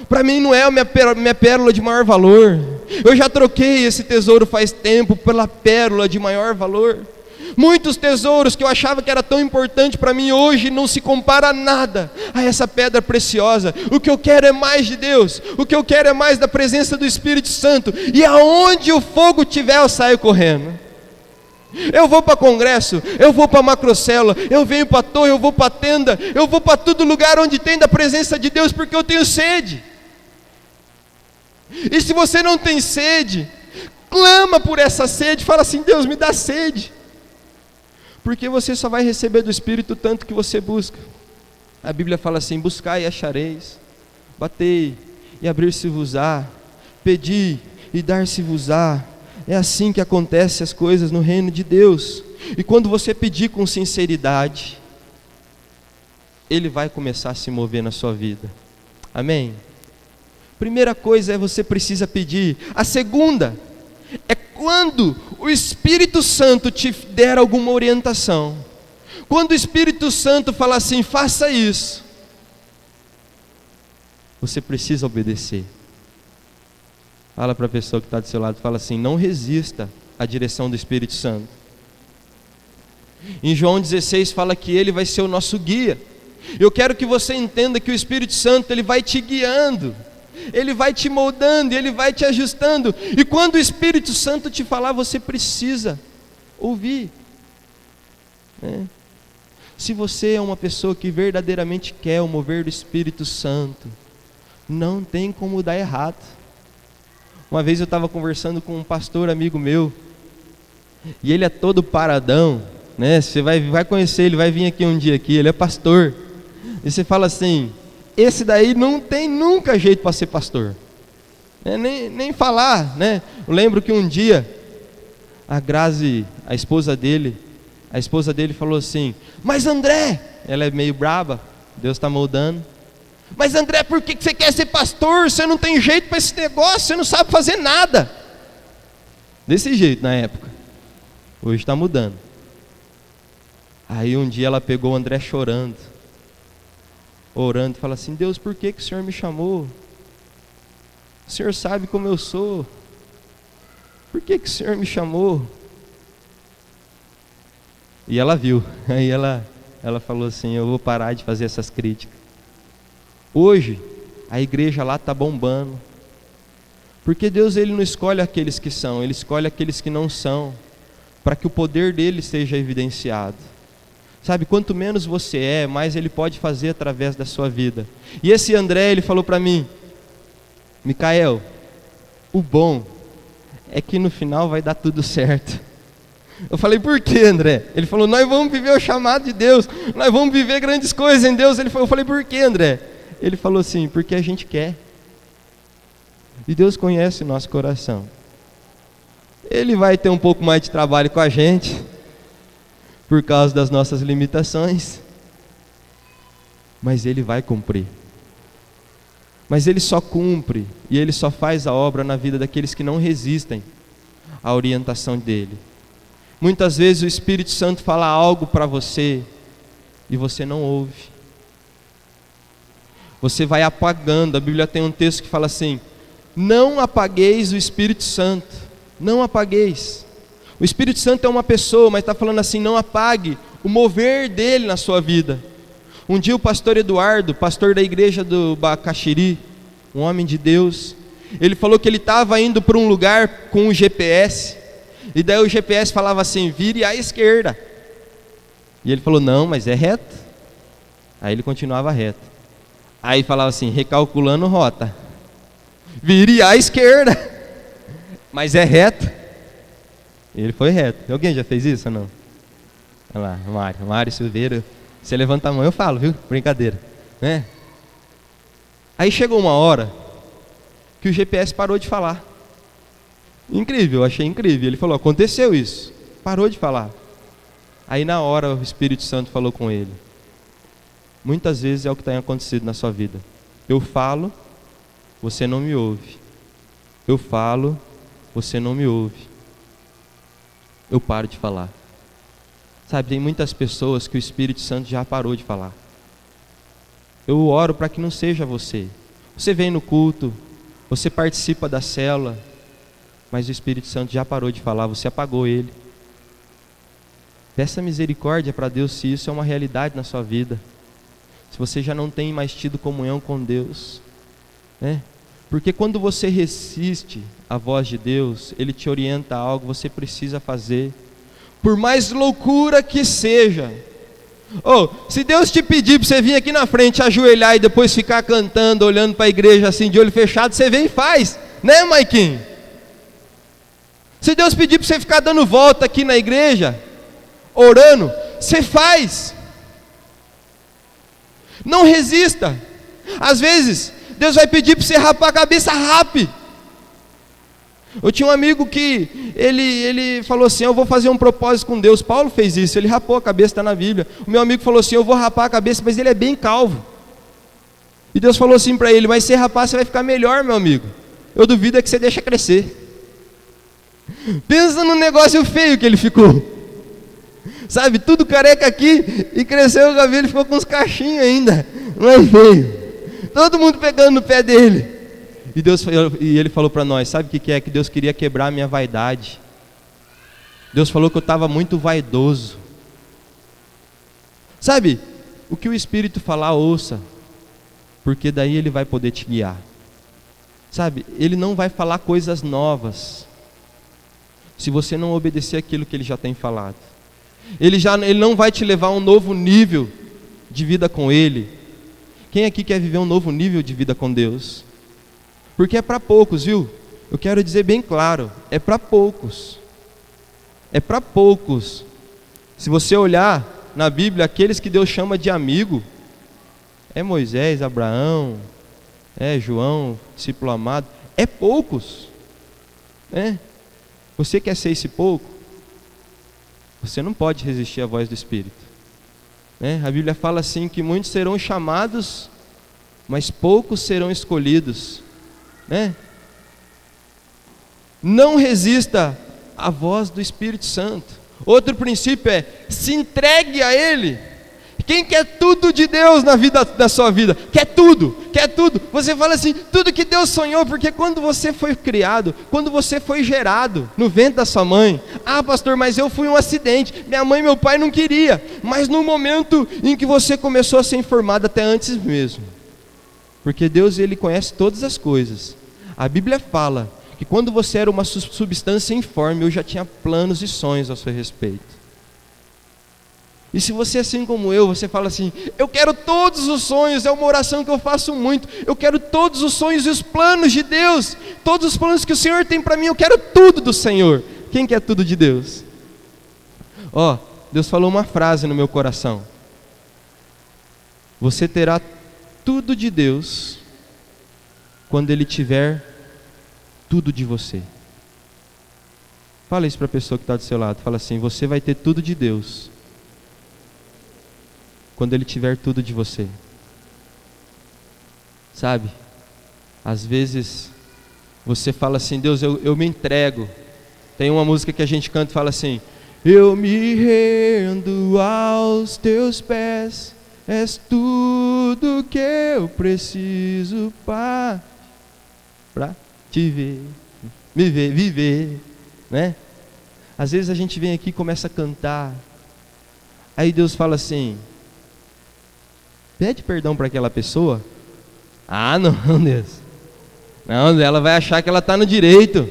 Para mim não é a minha pérola de maior valor. Eu já troquei esse tesouro faz tempo pela pérola de maior valor. Muitos tesouros que eu achava que era tão importante para mim, hoje não se compara a nada a essa pedra preciosa. O que eu quero é mais de Deus, o que eu quero é mais da presença do Espírito Santo, e aonde o fogo tiver eu saio correndo. Eu vou para congresso, eu vou para macrocélula, eu venho para a torre, eu vou para a tenda, eu vou para todo lugar onde tem da presença de Deus, porque eu tenho sede. E se você não tem sede, clama por essa sede, fala assim: Deus, me dá sede. Porque você só vai receber do Espírito tanto que você busca. A Bíblia fala assim: buscai e achareis, batei e abrir-se-vos-á, pedi e dar-se-vos-á. É assim que acontecem as coisas no reino de Deus. E quando você pedir com sinceridade, Ele vai começar a se mover na sua vida. Amém? Primeira coisa é você precisa pedir. A segunda é quando o Espírito Santo te der alguma orientação. Quando o Espírito Santo falar assim: faça isso, você precisa obedecer. Fala para a pessoa que está do seu lado, fala assim: não resista à direção do Espírito Santo. Em João 16 fala que Ele vai ser o nosso guia. Eu quero que você entenda que o Espírito Santo, Ele vai te guiando, Ele vai te moldando, Ele vai te ajustando. E quando o Espírito Santo te falar, você precisa ouvir, né? Se você é uma pessoa que verdadeiramente quer o mover do Espírito Santo, não tem como dar errado. Uma vez eu estava conversando com um pastor amigo meu, e ele é todo paradão, né? Você vai conhecer ele, vai vir aqui um dia aqui, ele é pastor. E você fala assim: esse daí não tem nunca jeito para ser pastor, nem falar, né? Eu lembro que um dia a Grazi, a esposa dele falou assim: mas André, ela é meio braba, Deus está moldando. Mas André, por que você quer ser pastor? Você não tem jeito para esse negócio, você não sabe fazer nada. Desse jeito na época. Hoje está mudando. Aí um dia ela pegou o André chorando, orando, e fala assim: Deus, por que o Senhor me chamou? O Senhor sabe como eu sou. Por que o Senhor me chamou? E ela viu. Aí ela falou assim: eu vou parar de fazer essas críticas. Hoje a igreja lá está bombando, porque Deus, Ele não escolhe aqueles que são, Ele escolhe aqueles que não são, para que o poder dele seja evidenciado. Sabe, quanto menos você é, mais Ele pode fazer através da sua vida. E esse André, ele falou para mim: Micael, o bom é que no final vai dar tudo certo. Eu falei: por quê, André? Ele falou: nós vamos viver o chamado de Deus, nós vamos viver grandes coisas em Deus. Eu falei: por quê, André? Ele falou assim: porque a gente quer. E Deus conhece o nosso coração. Ele vai ter um pouco mais de trabalho com a gente, por causa das nossas limitações, mas Ele vai cumprir. Mas Ele só cumpre e Ele só faz a obra na vida daqueles que não resistem à orientação dEle. Muitas vezes o Espírito Santo fala algo para você e você não ouve. Você vai apagando. A Bíblia tem um texto que fala assim: não apagueis o Espírito Santo. Não apagueis. O Espírito Santo é uma pessoa, mas está falando assim: não apague o mover dele na sua vida. Um dia o pastor Eduardo, pastor da igreja do Bacaxiri, um homem de Deus, ele falou que ele estava indo para um lugar com um GPS, e daí o GPS falava assim: vire à esquerda. E ele falou: não, mas é reto. Aí ele continuava reto. Aí falava assim: recalculando rota, vire à esquerda, mas é reto. E ele foi reto. Alguém já fez isso ou não? Olha lá, Mário Silveira. Você levanta a mão, eu falo, viu? Brincadeira, né? Aí chegou uma hora que o GPS parou de falar. Incrível, eu achei incrível. Ele falou: aconteceu isso, parou de falar. Aí na hora o Espírito Santo falou com ele. Muitas vezes é o que tem acontecido na sua vida. Eu falo, você não me ouve. Eu falo, você não me ouve. Eu paro de falar. Sabe, tem muitas pessoas que o Espírito Santo já parou de falar. Eu oro para que não seja você. Você vem no culto, você participa da célula, mas o Espírito Santo já parou de falar, você apagou ele. Peça misericórdia para Deus se isso é uma realidade na sua vida. Se você já não tem mais tido comunhão com Deus, né? Porque quando você resiste à voz de Deus, Ele te orienta a algo, você precisa fazer, por mais loucura que seja. Se Deus te pedir para você vir aqui na frente, ajoelhar e depois ficar cantando, olhando para a igreja assim de olho fechado, você vem e faz, né, Maiquinho? Se Deus pedir para você ficar dando volta aqui na igreja, orando, você faz. Não resista. Às vezes, Deus vai pedir para você rapar a cabeça, rape. Eu tinha um amigo que ele falou assim: eu vou fazer um propósito com Deus. Paulo fez isso, ele rapou a cabeça, está na Bíblia. O meu amigo falou assim: eu vou rapar a cabeça, mas ele é bem calvo. E Deus falou assim para ele: mas se rapar você vai ficar melhor, meu amigo. Eu duvido é que você deixa crescer. Pensa no negócio feio que ele ficou. Sabe, tudo careca aqui, e cresceu o cabelo, ficou com uns cachinhos ainda. Não é feio? Todo mundo pegando no pé dele. E ele falou para nós: sabe o que é? Que Deus queria quebrar a minha vaidade. Deus falou que eu estava muito vaidoso. Sabe, o que o Espírito falar, ouça, porque daí ele vai poder te guiar. Sabe, ele não vai falar coisas novas se você não obedecer aquilo que ele já tem falado. Ele não vai te levar a um novo nível de vida com ele. Quem aqui quer viver um novo nível de vida com Deus? Porque é para poucos, viu? Eu quero dizer bem claro, é para poucos. É para poucos. Se você olhar na Bíblia, aqueles que Deus chama de amigo, é Moisés, Abraão, é João, discípulo amado, é poucos. Você quer ser esse pouco? Você não pode resistir à voz do Espírito. A Bíblia fala assim que muitos serão chamados, mas poucos serão escolhidos. Não resista à voz do Espírito Santo. Outro princípio é: se entregue a Ele. Quem quer tudo de Deus na vida, da sua vida? Quer tudo, quer tudo. Você fala assim: tudo que Deus sonhou, porque quando você foi criado, quando você foi gerado no ventre da sua mãe, pastor, mas eu fui um acidente, minha mãe e meu pai não queriam, mas no momento em que você começou a ser informado, até antes mesmo, porque Deus, Ele conhece todas as coisas. A Bíblia fala que quando você era uma substância informe, eu já tinha planos e sonhos a seu respeito. E se você, assim como eu, você fala assim: eu quero todos os sonhos, é uma oração que eu faço muito, eu quero todos os sonhos e os planos de Deus, todos os planos que o Senhor tem para mim, eu quero tudo do Senhor. Quem quer tudo de Deus? Deus falou uma frase no meu coração: você terá tudo de Deus quando Ele tiver tudo de você. Fala isso para a pessoa que está do seu lado, fala assim: você vai ter tudo de Deus quando Ele tiver tudo de você. Sabe, às vezes você fala assim: Deus, eu me entrego. Tem uma música que a gente canta e fala assim: eu me rendo aos teus pés, és tudo que eu preciso para te ver, viver, né? Às vezes a gente vem aqui e começa a cantar, aí Deus fala assim: pede perdão para aquela pessoa. Não, Deus. Não, ela vai achar que ela está no direito.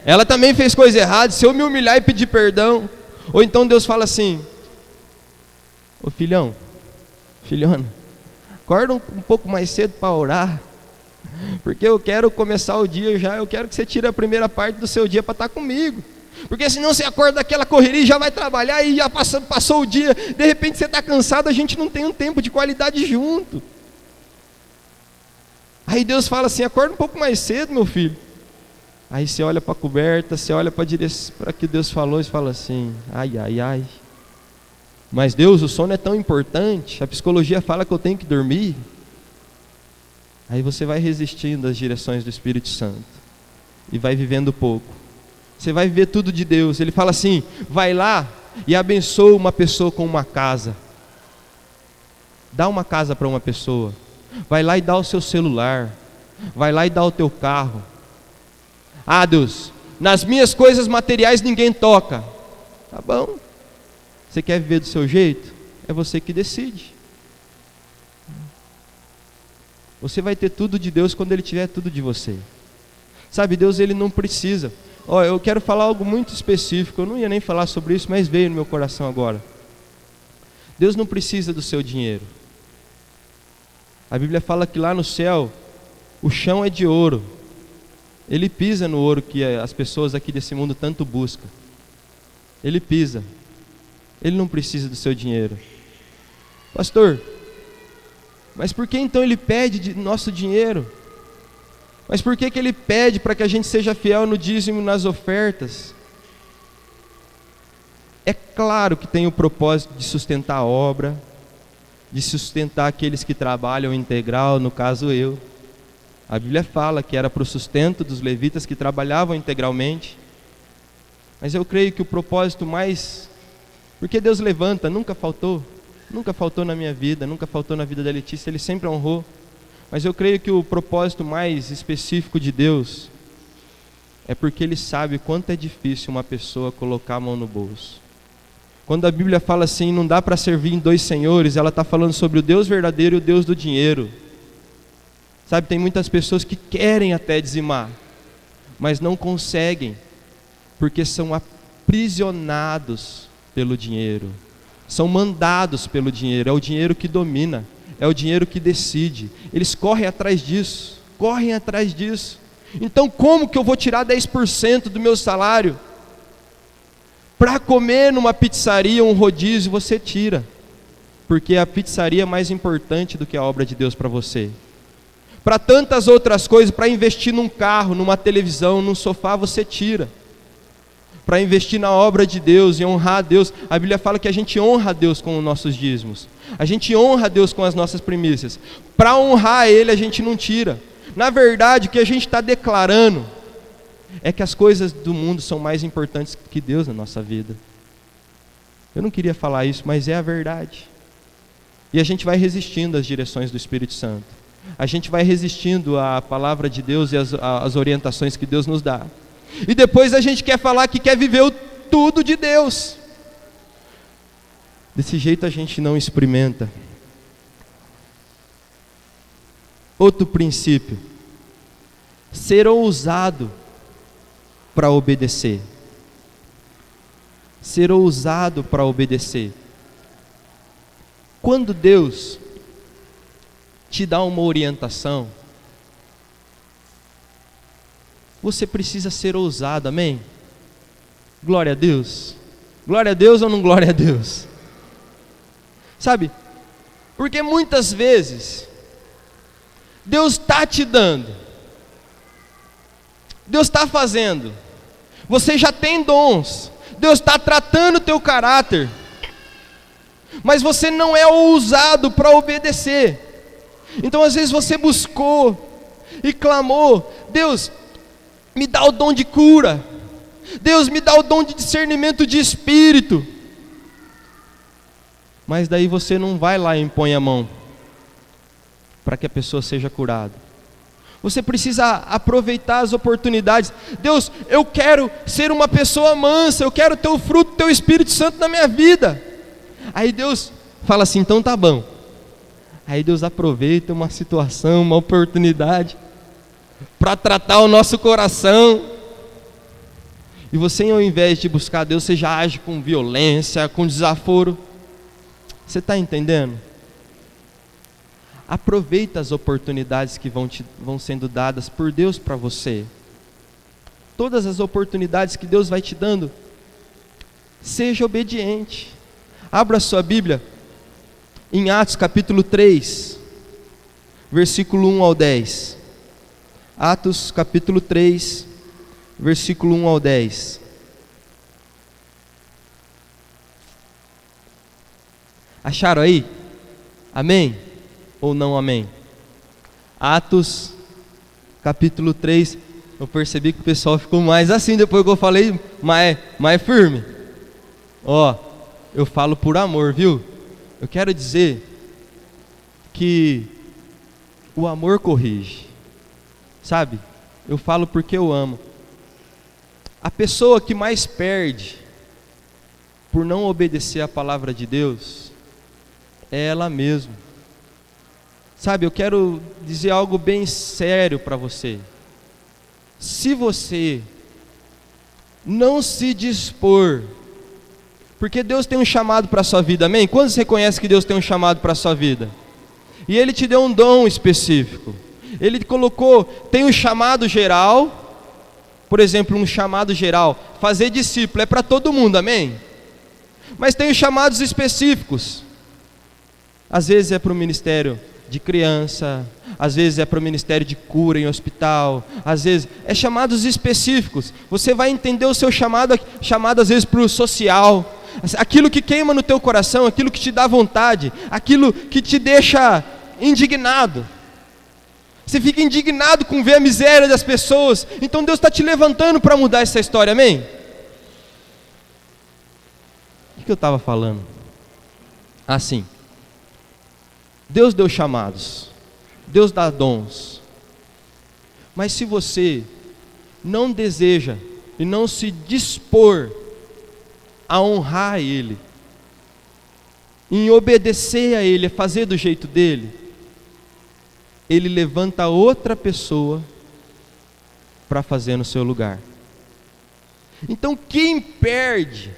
Ela também fez coisa errada, se eu me humilhar e pedir perdão. Ou então Deus fala assim: ô filhão, filhona, acorda um pouco mais cedo para orar, porque eu quero começar o dia já, eu quero que você tire a primeira parte do seu dia para estar comigo. Porque senão você acorda daquela correria e já vai trabalhar e já passou o dia, de repente você está cansado, a gente não tem um tempo de qualidade junto. Aí Deus fala assim: acorda um pouco mais cedo, meu filho. Aí você olha para a coberta, você olha para o que Deus falou e fala assim: ai. Mas Deus, o sono é tão importante, a psicologia fala que eu tenho que dormir. Aí você vai resistindo às direções do Espírito Santo e vai vivendo pouco. Você vai viver tudo de Deus. Ele fala assim: vai lá e abençoa uma pessoa com uma casa. Dá uma casa para uma pessoa. Vai lá e dá o seu celular. Vai lá e dá o teu carro. Deus, nas minhas coisas materiais ninguém toca. Tá bom. Você quer viver do seu jeito? É você que decide. Você vai ter tudo de Deus quando Ele tiver tudo de você. Sabe, Deus, Ele não precisa. Eu quero falar algo muito específico. Eu não ia nem falar sobre isso, mas veio no meu coração agora. Deus não precisa do seu dinheiro. A Bíblia fala que lá no céu o chão é de ouro. Ele pisa no ouro que as pessoas aqui desse mundo tanto buscam. Ele pisa. Ele não precisa do seu dinheiro. Pastor, mas por que então ele pede nosso dinheiro? Mas por que ele pede para que a gente seja fiel no dízimo e nas ofertas? É claro que tem o propósito de sustentar a obra, de sustentar aqueles que trabalham integral, no caso eu. A Bíblia fala que era para o sustento dos levitas que trabalhavam integralmente. Mas eu creio que o propósito mais... Porque Deus levanta, nunca faltou na minha vida, nunca faltou na vida da Letícia, Ele sempre honrou. Mas eu creio que o propósito mais específico de Deus é porque Ele sabe quanto é difícil uma pessoa colocar a mão no bolso. Quando a Bíblia fala assim, não dá para servir em dois senhores, ela está falando sobre o Deus verdadeiro e o Deus do dinheiro. Sabe, tem muitas pessoas que querem até dizimar, mas não conseguem, porque são aprisionados pelo dinheiro, são mandados pelo dinheiro, é o dinheiro que domina, é o dinheiro que decide, eles correm atrás disso. Então como que eu vou tirar 10% do meu salário? Para comer numa pizzaria, um rodízio, você tira, porque a pizzaria é mais importante do que a obra de Deus para você. Para tantas outras coisas, para investir num carro, numa televisão, num sofá, você tira. Para investir na obra de Deus e honrar a Deus. A Bíblia fala que a gente honra a Deus com os nossos dízimos. A gente honra a Deus com as nossas primícias. Para honrar Ele, a gente não tira. Na verdade, o que a gente está declarando é que as coisas do mundo são mais importantes que Deus na nossa vida. Eu não queria falar isso, mas é a verdade. E a gente vai resistindo às direções do Espírito Santo. A gente vai resistindo à palavra de Deus e às orientações que Deus nos dá. E depois a gente quer falar que quer viver tudo de Deus. Desse jeito a gente não experimenta. Outro princípio: ser ousado para obedecer. Ser ousado para obedecer. Quando Deus te dá uma orientação, você precisa ser ousado, amém? Glória a Deus. Glória a Deus ou não glória a Deus? Sabe, porque muitas vezes Deus está te dando, Deus está fazendo, você já tem dons, Deus está tratando o teu caráter, mas você não é ousado para obedecer. Então às vezes você buscou e clamou: Deus, me dá o dom de cura, Deus, me dá o dom de discernimento de espírito. Mas daí você não vai lá e impõe a mão para que a pessoa seja curada. Você precisa aproveitar as oportunidades. Deus, eu quero ser uma pessoa mansa, eu quero ter o fruto do teu Espírito Santo na minha vida. Aí Deus fala assim: então tá bom. Aí Deus aproveita uma situação, uma oportunidade para tratar o nosso coração. E você, ao invés de buscar Deus, você já age com violência, com desaforo. Você está entendendo? Aproveita as oportunidades que vão sendo dadas por Deus para você. Todas as oportunidades que Deus vai te dando, seja obediente. Abra sua Bíblia em Atos capítulo 3, versículo 1 ao 10. Atos capítulo 3, versículo 1 ao 10. Acharam aí? Amém? Ou não amém? Atos capítulo 3. Eu percebi que o pessoal ficou mais assim depois que eu falei, mais firme. Ó, eu falo por amor, viu? Eu quero dizer que o amor corrige. Sabe? Eu falo porque eu amo. A pessoa que mais perde por não obedecer a palavra de Deus é ela mesma. Sabe, eu quero dizer algo bem sério para você. Se você não se dispor, porque Deus tem um chamado para a sua vida, amém? Quando você reconhece que Deus tem um chamado para a sua vida? E Ele te deu um dom específico. Ele colocou, tem um chamado geral, por exemplo, um chamado geral, fazer discípulo, é para todo mundo, amém? Mas tem os chamados específicos. Às vezes é para o ministério de criança, às vezes é para o ministério de cura em hospital, às vezes é chamados específicos. Você vai entender o seu chamado às vezes para o social, aquilo que queima no teu coração, aquilo que te dá vontade, aquilo que te deixa indignado. Você fica indignado com ver a miséria das pessoas, então Deus está te levantando para mudar essa história, amém? O que eu estava falando? Assim, Deus deu chamados, Deus dá dons, mas se você não deseja e não se dispor a honrar Ele, em obedecer a Ele, a fazer do jeito dEle, Ele levanta outra pessoa para fazer no seu lugar. Então quem perde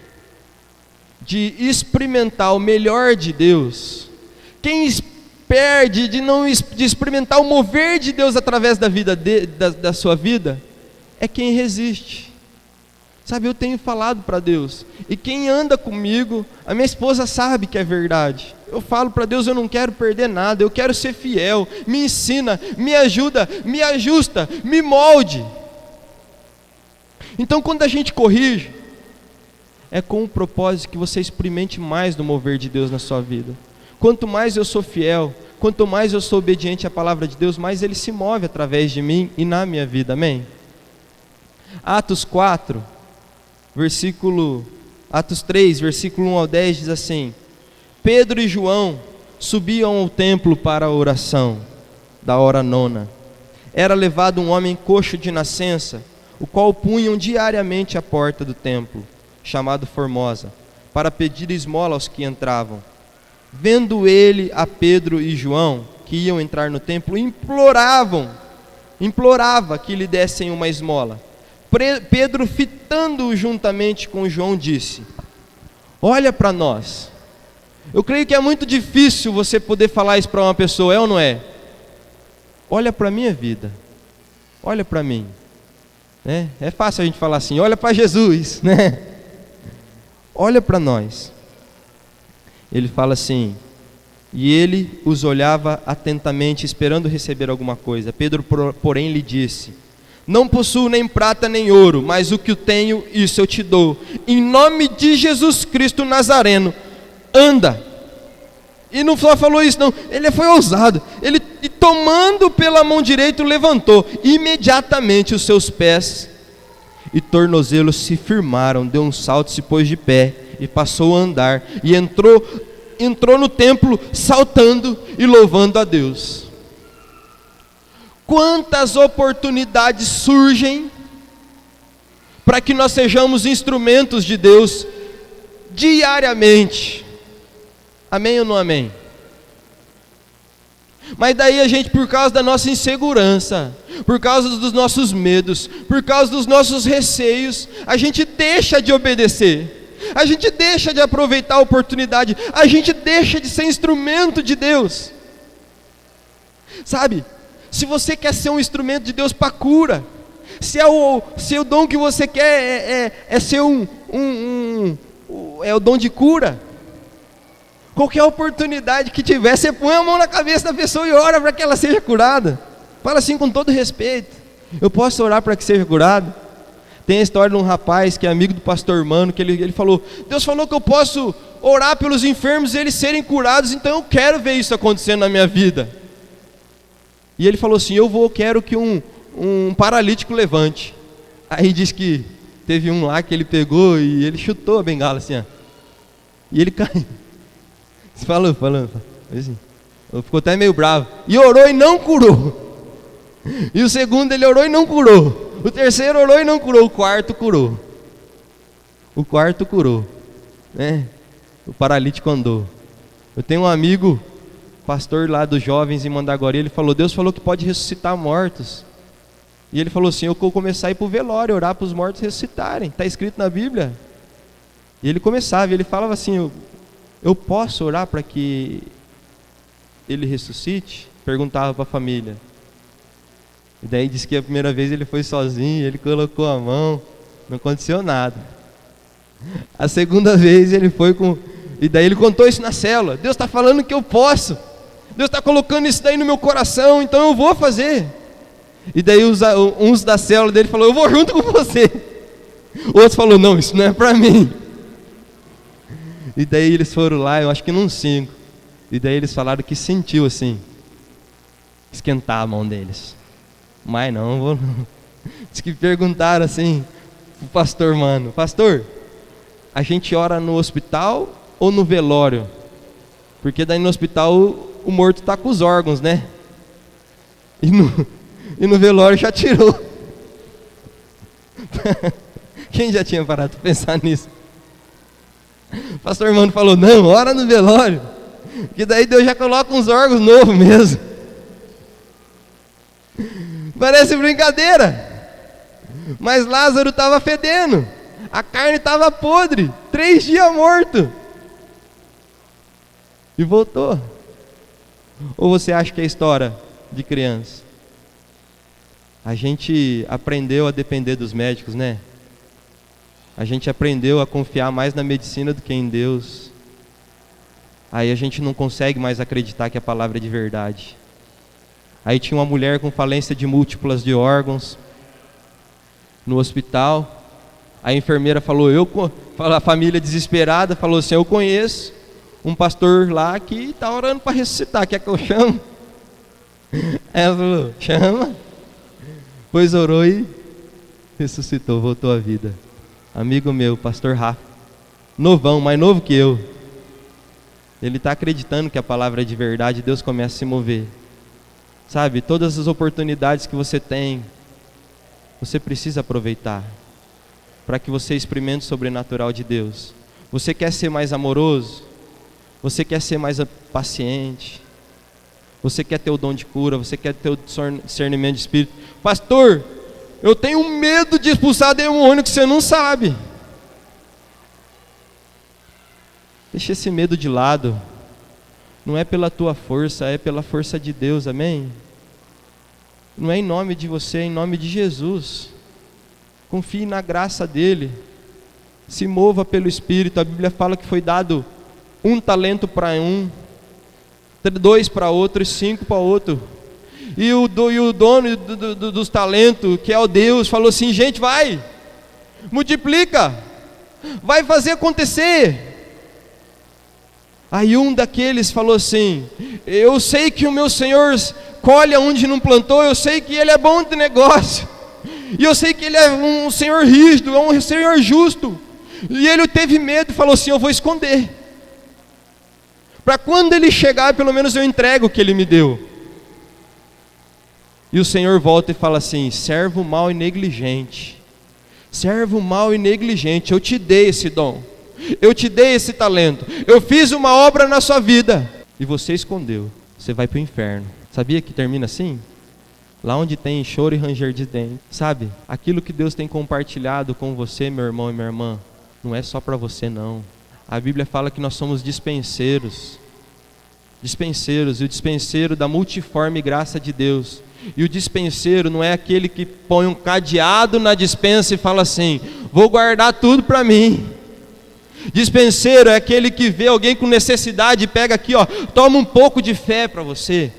de experimentar o melhor de Deus, quem perde de experimentar o mover de Deus através da vida da sua vida, é quem resiste. Sabe, eu tenho falado para Deus, e quem anda comigo, a minha esposa sabe que é verdade. Eu falo para Deus, eu não quero perder nada, eu quero ser fiel, me ensina, me ajuda, me ajusta, me molde. Então quando a gente corrige, é com o propósito que você experimente mais do mover de Deus na sua vida. Quanto mais eu sou fiel, quanto mais eu sou obediente à palavra de Deus, mais Ele se move através de mim e na minha vida, amém? Atos 3, versículo 1 ao 10 diz assim: Pedro e João subiam ao templo para a oração da hora nona. Era levado um homem coxo de nascença, o qual punham diariamente à porta do templo, chamado Formosa, para pedir esmola aos que entravam. Vendo ele a Pedro e João, que iam entrar no templo, implorava que lhe dessem uma esmola. Pedro, fitando-o juntamente com João, disse: olha para nós. Eu creio que é muito difícil você poder falar isso para uma pessoa, é ou não é? Olha para a minha vida, olha para mim. É fácil a gente falar assim, olha para Jesus, né? Olha para nós. Ele fala assim: e ele os olhava atentamente, esperando receber alguma coisa. Pedro, porém, lhe disse: não possuo nem prata nem ouro, mas o que eu tenho, isso eu te dou. Em nome de Jesus Cristo Nazareno, anda. E não só falou isso não, ele foi ousado. Ele, tomando pela mão direita, levantou. Imediatamente os seus pés e tornozelos se firmaram, deu um salto, se pôs de pé e passou a andar, e entrou no templo saltando e louvando a Deus. Quantas oportunidades surgem para que nós sejamos instrumentos de Deus diariamente, amém ou não amém? Mas daí a gente, por causa da nossa insegurança, por causa dos nossos medos, por causa dos nossos receios, a gente deixa de obedecer, a gente deixa de aproveitar a oportunidade, a gente deixa de ser instrumento de Deus. Sabe, se você quer ser um instrumento de Deus para cura, se o dom que você quer é ser é o dom de cura, qualquer oportunidade que tiver, você põe a mão na cabeça da pessoa e ora para que ela seja curada. Fala assim com todo respeito: eu posso orar para que seja curado? Tem a história de um rapaz que é amigo do pastor Mano, que ele falou: Deus falou que eu posso orar pelos enfermos e eles serem curados, então eu quero ver isso acontecendo na minha vida. E ele falou assim: quero que um paralítico levante. Aí diz que teve um lá que ele pegou e ele chutou a bengala assim, ó, e ele caiu. Falou assim, ficou até meio bravo, e orou e não curou. E o segundo, ele orou e não curou. O terceiro orou e não curou. O quarto curou, né? O paralítico andou. Eu tenho um amigo, pastor lá dos jovens em Mandaguari, ele falou: Deus falou que pode ressuscitar mortos. E ele falou assim: eu vou começar a ir para o velório, orar para os mortos ressuscitarem, está escrito na Bíblia. E ele começava, ele falava assim: eu posso orar para que ele ressuscite? Perguntava para a família. E daí disse que a primeira vez ele foi sozinho, ele colocou a mão, não aconteceu nada. A segunda vez ele foi com... E daí ele contou isso na célula. Deus está falando que eu posso. Deus está colocando isso daí no meu coração, então eu vou fazer. E daí uns da célula dele falou, eu vou junto com você. Outros falou, não, isso não é para mim. E daí eles foram lá, eu acho que num 5. E daí eles falaram que sentiu assim, esquentar a mão deles. Mas não, vou não. Diz que perguntaram assim pro pastor, mano, pastor, a gente ora no hospital ou no velório? Porque daí no hospital o morto tá com os órgãos, né? E no velório já tirou. Quem já tinha parado para pensar nisso? O pastor Mano falou, não, ora no velório, que daí Deus já coloca uns órgãos novos mesmo. Parece brincadeira, mas Lázaro estava fedendo, a carne estava podre, 3 dias morto, e voltou. Ou você acha que é história de criança? A gente aprendeu a depender dos médicos, né? A gente aprendeu a confiar mais na medicina do que em Deus. Aí a gente não consegue mais acreditar que a palavra é de verdade. Aí tinha uma mulher com falência de múltiplas de órgãos no hospital. A enfermeira falou, a família desesperada falou assim, eu conheço um pastor lá que está orando para ressuscitar, quer que eu chame? Ela falou, chama. Pois orou e ressuscitou, voltou à vida. Amigo meu, pastor Rafa, novão, mais novo que eu. Ele está acreditando que a palavra é de verdade, Deus começa a se mover. Sabe, todas as oportunidades que você tem, você precisa aproveitar, para que você experimente o sobrenatural de Deus. Você quer ser mais amoroso? Você quer ser mais paciente? Você quer ter o dom de cura? Você quer ter o discernimento de espírito? Pastor, eu tenho medo de expulsar demônio que você não sabe. Deixa esse medo de lado. Não é pela tua força, é pela força de Deus, amém? Não é em nome de você, é em nome de Jesus. Confie na graça dele. Se mova pelo Espírito. A Bíblia fala que foi dado 1 talento para um, 2 para outro e 5 para outro. E o dono dos talentos, que é o Deus, falou assim, gente, vai, multiplica, vai fazer acontecer. Aí um daqueles falou assim, eu sei que o meu Senhor colhe onde não plantou, eu sei que Ele é bom de negócio, e eu sei que Ele é um Senhor rígido, é um Senhor justo. E ele teve medo e falou assim, eu vou esconder, para quando Ele chegar, pelo menos eu entrego o que Ele me deu. E o Senhor volta e fala assim, servo mau e negligente, servo mau e negligente, eu te dei esse dom, eu te dei esse talento, eu fiz uma obra na sua vida, e você escondeu, você vai para o inferno. Sabia que termina assim? Lá onde tem choro e ranger de dentes. Sabe, aquilo que Deus tem compartilhado com você, meu irmão e minha irmã, não é só para você não. A Bíblia fala que nós somos dispenseiros, e o dispenseiro da multiforme graça de Deus. E o dispenseiro não é aquele que põe um cadeado na dispensa e fala assim, vou guardar tudo para mim. Dispenseiro é aquele que vê alguém com necessidade e pega aqui, ó, toma um pouco de fé para você,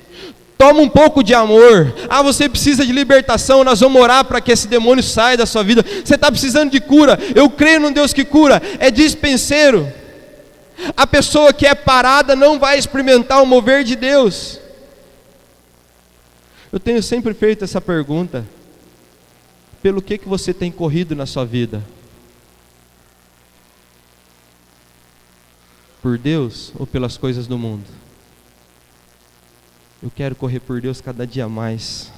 toma um pouco de amor. Ah, você precisa de libertação, nós vamos orar para que esse demônio saia da sua vida. Você está precisando de cura, eu creio num Deus que cura. É dispenseiro. A pessoa que é parada não vai experimentar o mover de Deus. Eu tenho sempre feito essa pergunta, pelo que você tem corrido na sua vida? Por Deus ou pelas coisas do mundo? Eu quero correr por Deus cada dia mais.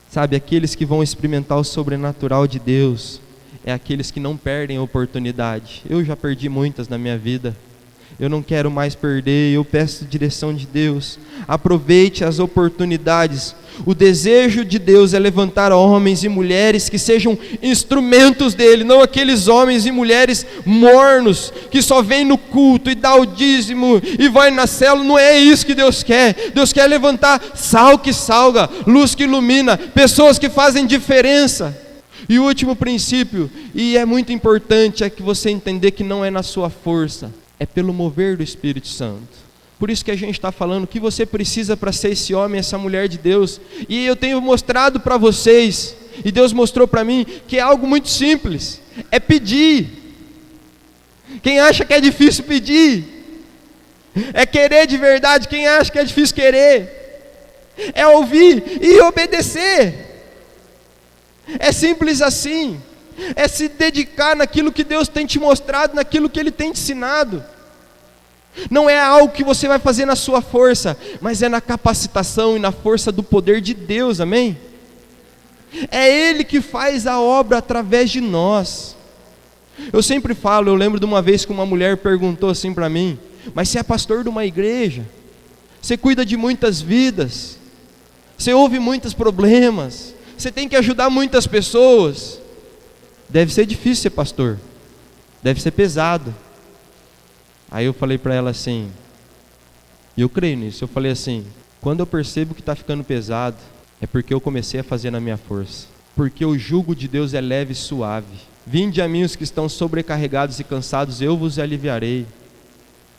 Sabe, aqueles que vão experimentar o sobrenatural de Deus, é aqueles que não perdem a oportunidade. Eu já perdi muitas na minha vida. Eu não quero mais perder, eu peço direção de Deus. Aproveite as oportunidades. O desejo de Deus é levantar homens e mulheres que sejam instrumentos dele, não aqueles homens e mulheres mornos, que só vêm no culto e dá o dízimo e vai na célula. Não é isso que Deus quer. Deus quer levantar sal que salga, luz que ilumina, pessoas que fazem diferença. E o último princípio, e é muito importante, é que você entender que não é na sua força, é pelo mover do Espírito Santo. Por isso que a gente está falando o que você precisa para ser esse homem, essa mulher de Deus. E eu tenho mostrado para vocês, e Deus mostrou para mim, que é algo muito simples, é pedir. Quem acha que é difícil pedir, é querer de verdade. Quem acha que é difícil querer, é ouvir e obedecer. É simples assim, é se dedicar naquilo que Deus tem te mostrado, naquilo que Ele tem te ensinado. Não é algo que você vai fazer na sua força, mas é na capacitação e na força do poder de Deus, amém? É Ele que faz a obra através de nós. Eu sempre falo, eu lembro de uma vez que uma mulher perguntou assim para mim: mas você é pastor de uma igreja, você cuida de muitas vidas, você ouve muitos problemas, você tem que ajudar muitas pessoas, deve ser difícil ser pastor, deve ser pesado. Aí eu falei para ela assim, e eu creio nisso, eu falei assim: quando eu percebo que está ficando pesado, é porque eu comecei a fazer na minha força, porque o jugo de Deus é leve e suave. Vinde a mim os que estão sobrecarregados e cansados, eu vos aliviarei.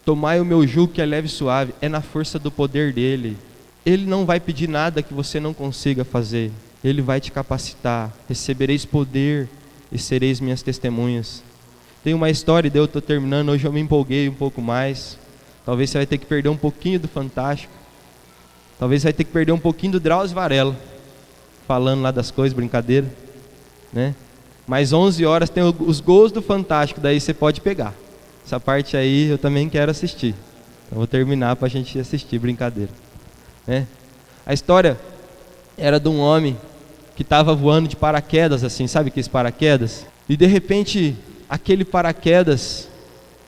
Tomai o meu jugo que é leve e suave, é na força do poder dele. Ele não vai pedir nada que você não consiga fazer, Ele vai te capacitar. Recebereis poder e sereis minhas testemunhas. Tem uma história, eu estou terminando, hoje eu me empolguei um pouco mais. Talvez você vai ter que perder um pouquinho do Fantástico. Talvez você vai ter que perder um pouquinho do Drauzio Varela, falando lá das coisas, brincadeira, né? Mas 11 horas tem os gols do Fantástico, daí você pode pegar. Essa parte aí eu também quero assistir. Então vou terminar para a gente assistir, brincadeira, né? A história era de um homem que estava voando de paraquedas, assim, sabe aqueles paraquedas? E de repente, aquele paraquedas,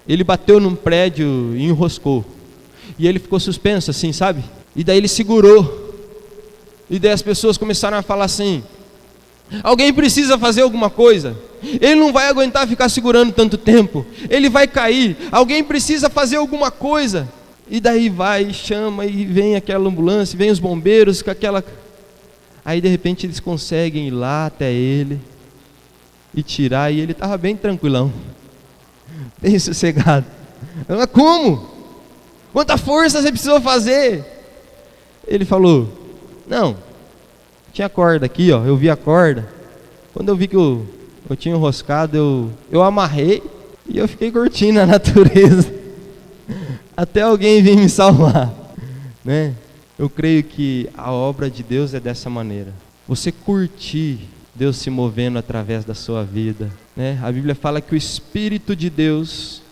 ele bateu num prédio e enroscou. E ele ficou suspenso, assim, sabe? E daí ele segurou. E daí as pessoas começaram a falar assim: alguém precisa fazer alguma coisa. Ele não vai aguentar ficar segurando tanto tempo. Ele vai cair. Alguém precisa fazer alguma coisa. E daí vai, chama, e vem aquela ambulância, vem os bombeiros com aquela... Aí de repente eles conseguem ir lá até ele e tirar, e ele estava bem tranquilão, bem sossegado. Mas como? Quanta força você precisou fazer? Ele falou: não, tinha corda aqui, ó, eu vi a corda. Quando eu vi que eu tinha enroscado, eu amarrei e eu fiquei curtindo a natureza até alguém vir me salvar, né? Eu creio que a obra de Deus é dessa maneira. Você curtir Deus se movendo através da sua vida, né? A Bíblia fala que o Espírito de Deus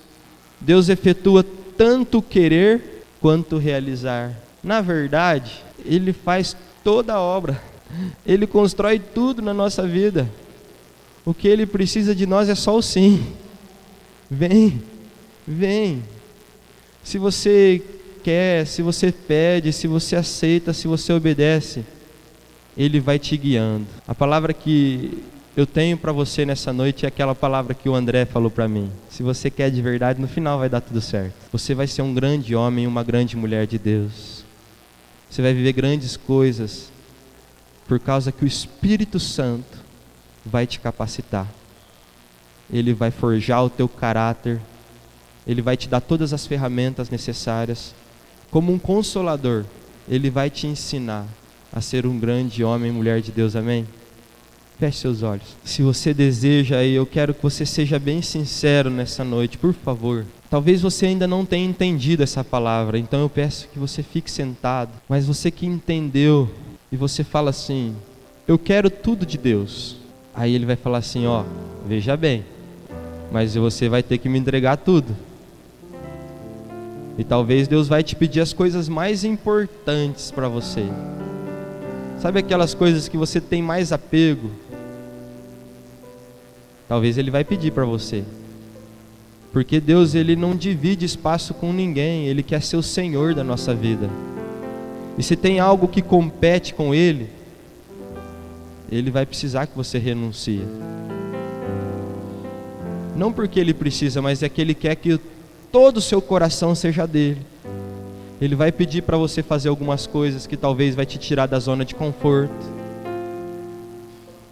efetua tanto querer quanto realizar. Na verdade, Ele faz toda a obra. Ele constrói tudo na nossa vida. O que Ele precisa de nós é só o sim. Vem, vem. Se você quer, se você pede, se você aceita, se você obedece, Ele vai te guiando. A palavra que eu tenho para você nessa noite é aquela palavra que o André falou para mim: se você quer de verdade, no final vai dar tudo certo. Você vai ser um grande homem, uma grande mulher de Deus. Você vai viver grandes coisas, por causa que o Espírito Santo vai te capacitar. Ele vai forjar o teu caráter, Ele vai te dar todas as ferramentas necessárias. Como um consolador, Ele vai te ensinar a ser um grande homem e mulher de Deus, amém? Feche seus olhos. Se você deseja, aí eu quero que você seja bem sincero nessa noite, por favor. Talvez você ainda não tenha entendido essa palavra, então eu peço que você fique sentado. Mas você que entendeu, e você fala assim: eu quero tudo de Deus. Aí Ele vai falar assim: ó, veja bem, mas você vai ter que me entregar tudo. E talvez Deus vai te pedir as coisas mais importantes para você. Sabe aquelas coisas que você tem mais apego? Talvez Ele vai pedir para você. Porque Deus, Ele não divide espaço com ninguém. Ele quer ser o Senhor da nossa vida. E se tem algo que compete com Ele, Ele vai precisar que você renuncie. Não porque Ele precisa, mas é que Ele quer que todo o seu coração seja dele. Ele vai pedir para você fazer algumas coisas que talvez vai te tirar da zona de conforto.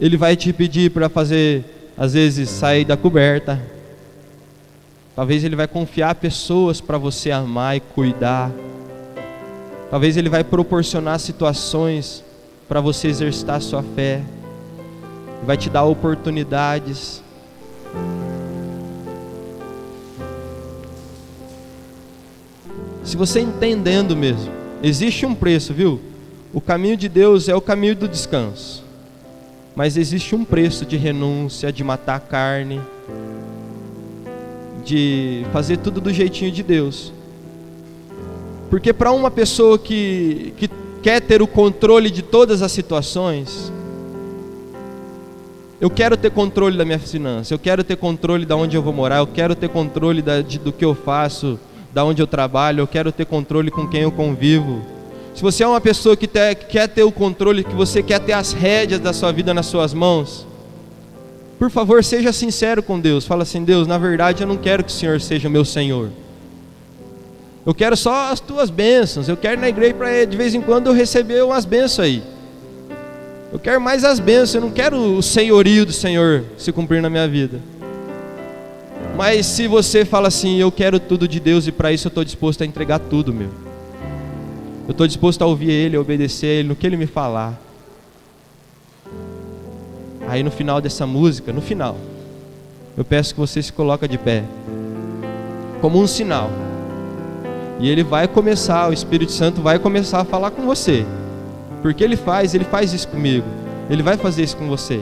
Ele vai te pedir para fazer, às vezes, sair da coberta. Talvez Ele vai confiar pessoas para você amar e cuidar. Talvez Ele vai proporcionar situações para você exercitar a sua fé. Vai te dar oportunidades. Se você entendendo mesmo, existe um preço, viu? O caminho de Deus é o caminho do descanso. Mas existe um preço de renúncia, de matar a carne, de fazer tudo do jeitinho de Deus. Porque para uma pessoa que quer ter o controle de todas as situações, eu quero ter controle da minha finança, eu quero ter controle de onde eu vou morar, eu quero ter controle do que eu faço, da onde eu trabalho, eu quero ter controle com quem eu convivo. Se você é uma pessoa que quer ter o controle, que você quer ter as rédeas da sua vida nas suas mãos, por favor, seja sincero com Deus. Fala assim: Deus, na verdade eu não quero que o Senhor seja o meu Senhor. Eu quero só as tuas bênçãos. Eu quero ir na igreja para de vez em quando eu receber umas bênçãos aí. Eu quero mais as bênçãos. Eu não quero o senhorio do Senhor se cumprir na minha vida. Mas se você fala assim: eu quero tudo de Deus, e para isso eu estou disposto a entregar tudo, meu. Eu estou disposto a ouvir Ele, a obedecer Ele no que Ele me falar. Aí no final dessa música, no final, eu peço que você se coloque de pé, como um sinal. E Ele vai começar, o Espírito Santo vai começar a falar com você. Porque Ele faz isso comigo. Ele vai fazer isso com você.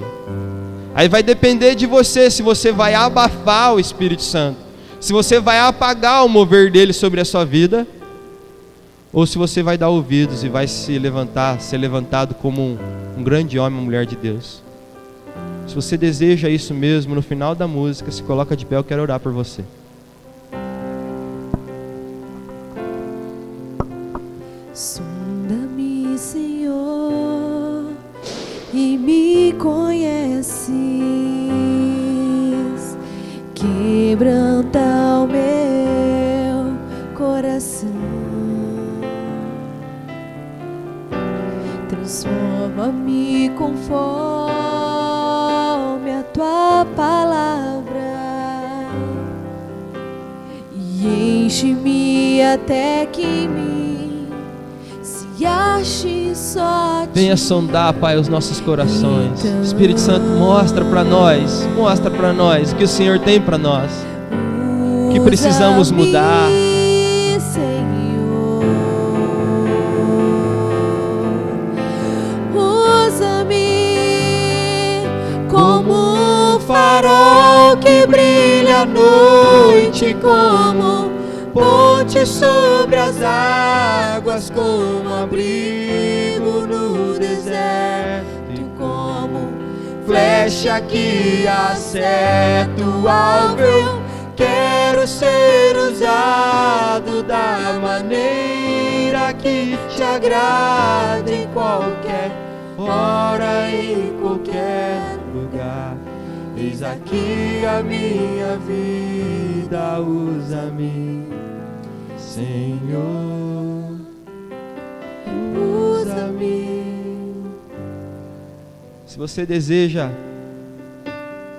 Aí vai depender de você, se você vai abafar o Espírito Santo, se você vai apagar o mover dele sobre a sua vida, ou se você vai dar ouvidos e vai ser levantado como um grande homem, uma mulher de Deus. Se você deseja isso mesmo, no final da música, se coloca de pé, eu quero orar por você. Sonda-me, Senhor, e me conheces, quebranta o meu coração, transforma-me conforme a tua palavra e enche-me até que mim se ache só ti. Venha sondar, Pai, os nossos corações. Espírito Santo, mostra para nós o que o Senhor tem para nós, o que precisamos mudar. Senhor, usa-me como um farol que brilha à noite, como ponte sobre as águas, como abrigo no deserto, como flecha que acerta o alvo. Eu quero ser usado da maneira que te agrada, em qualquer hora, em qualquer lugar. Eis aqui a minha vida, usa-me, Senhor, usa-me. Se você deseja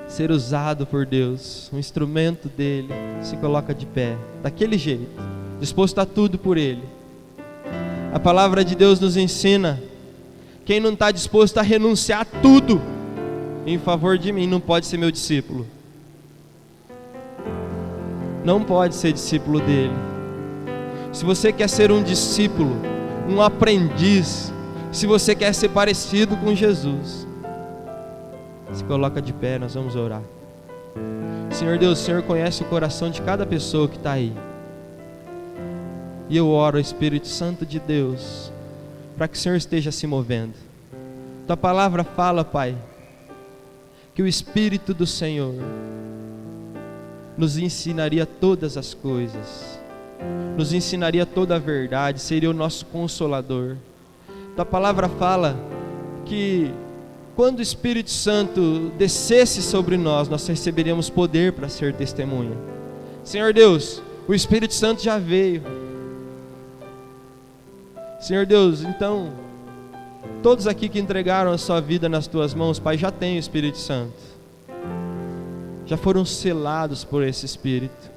ser usado por Deus, um instrumento dele, se coloca de pé, daquele jeito, disposto a tudo por ele. A palavra de Deus nos ensina: quem não está disposto a renunciar a tudo em favor de mim, não pode ser meu discípulo. Não pode ser discípulo dele. Se você quer ser um discípulo, um aprendiz, se você quer ser parecido com Jesus, se coloca de pé, nós vamos orar. Senhor Deus, o Senhor conhece o coração de cada pessoa que está aí. E eu oro, Espírito Santo de Deus, para que o Senhor esteja se movendo. Tua palavra fala, Pai, que o Espírito do Senhor nos ensinaria todas as coisas, nos ensinaria toda a verdade, seria o nosso consolador. Tua palavra fala que quando o Espírito Santo descesse sobre nós, nós receberíamos poder para ser testemunha. Senhor Deus, o Espírito Santo já veio. Senhor Deus, então Todos aqui que entregaram a sua vida nas tuas mãos, Pai, já têm o Espírito Santo. Já foram selados por esse Espírito.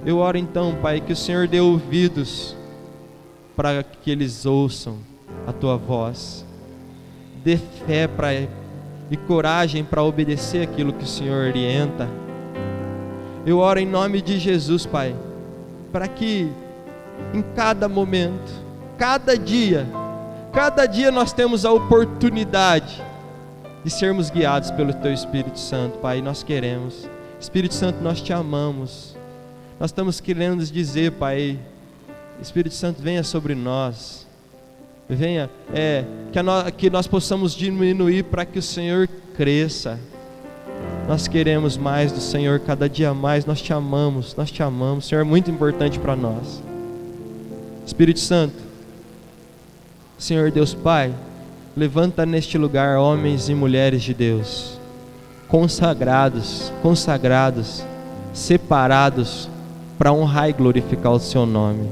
Eu oro então, Pai, que o Senhor dê ouvidos para que eles ouçam a tua voz. Dê fé e coragem para obedecer aquilo que o Senhor orienta. Eu oro em nome de Jesus, Pai, para que em cada momento, cada dia nós temos a oportunidade de sermos guiados pelo Teu Espírito Santo, Pai. Nós queremos. Espírito Santo, nós Te amamos. Nós estamos querendo dizer, Pai, Espírito Santo, venha sobre nós. Venha, que nós possamos diminuir para que o Senhor cresça. Nós queremos mais do Senhor, cada dia mais. Nós Te amamos, o Senhor é muito importante para nós. Espírito Santo, Senhor Deus Pai, levanta neste lugar homens e mulheres de Deus, consagrados, separados para honrar e glorificar o Seu nome.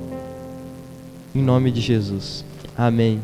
Em nome de Jesus. Amém.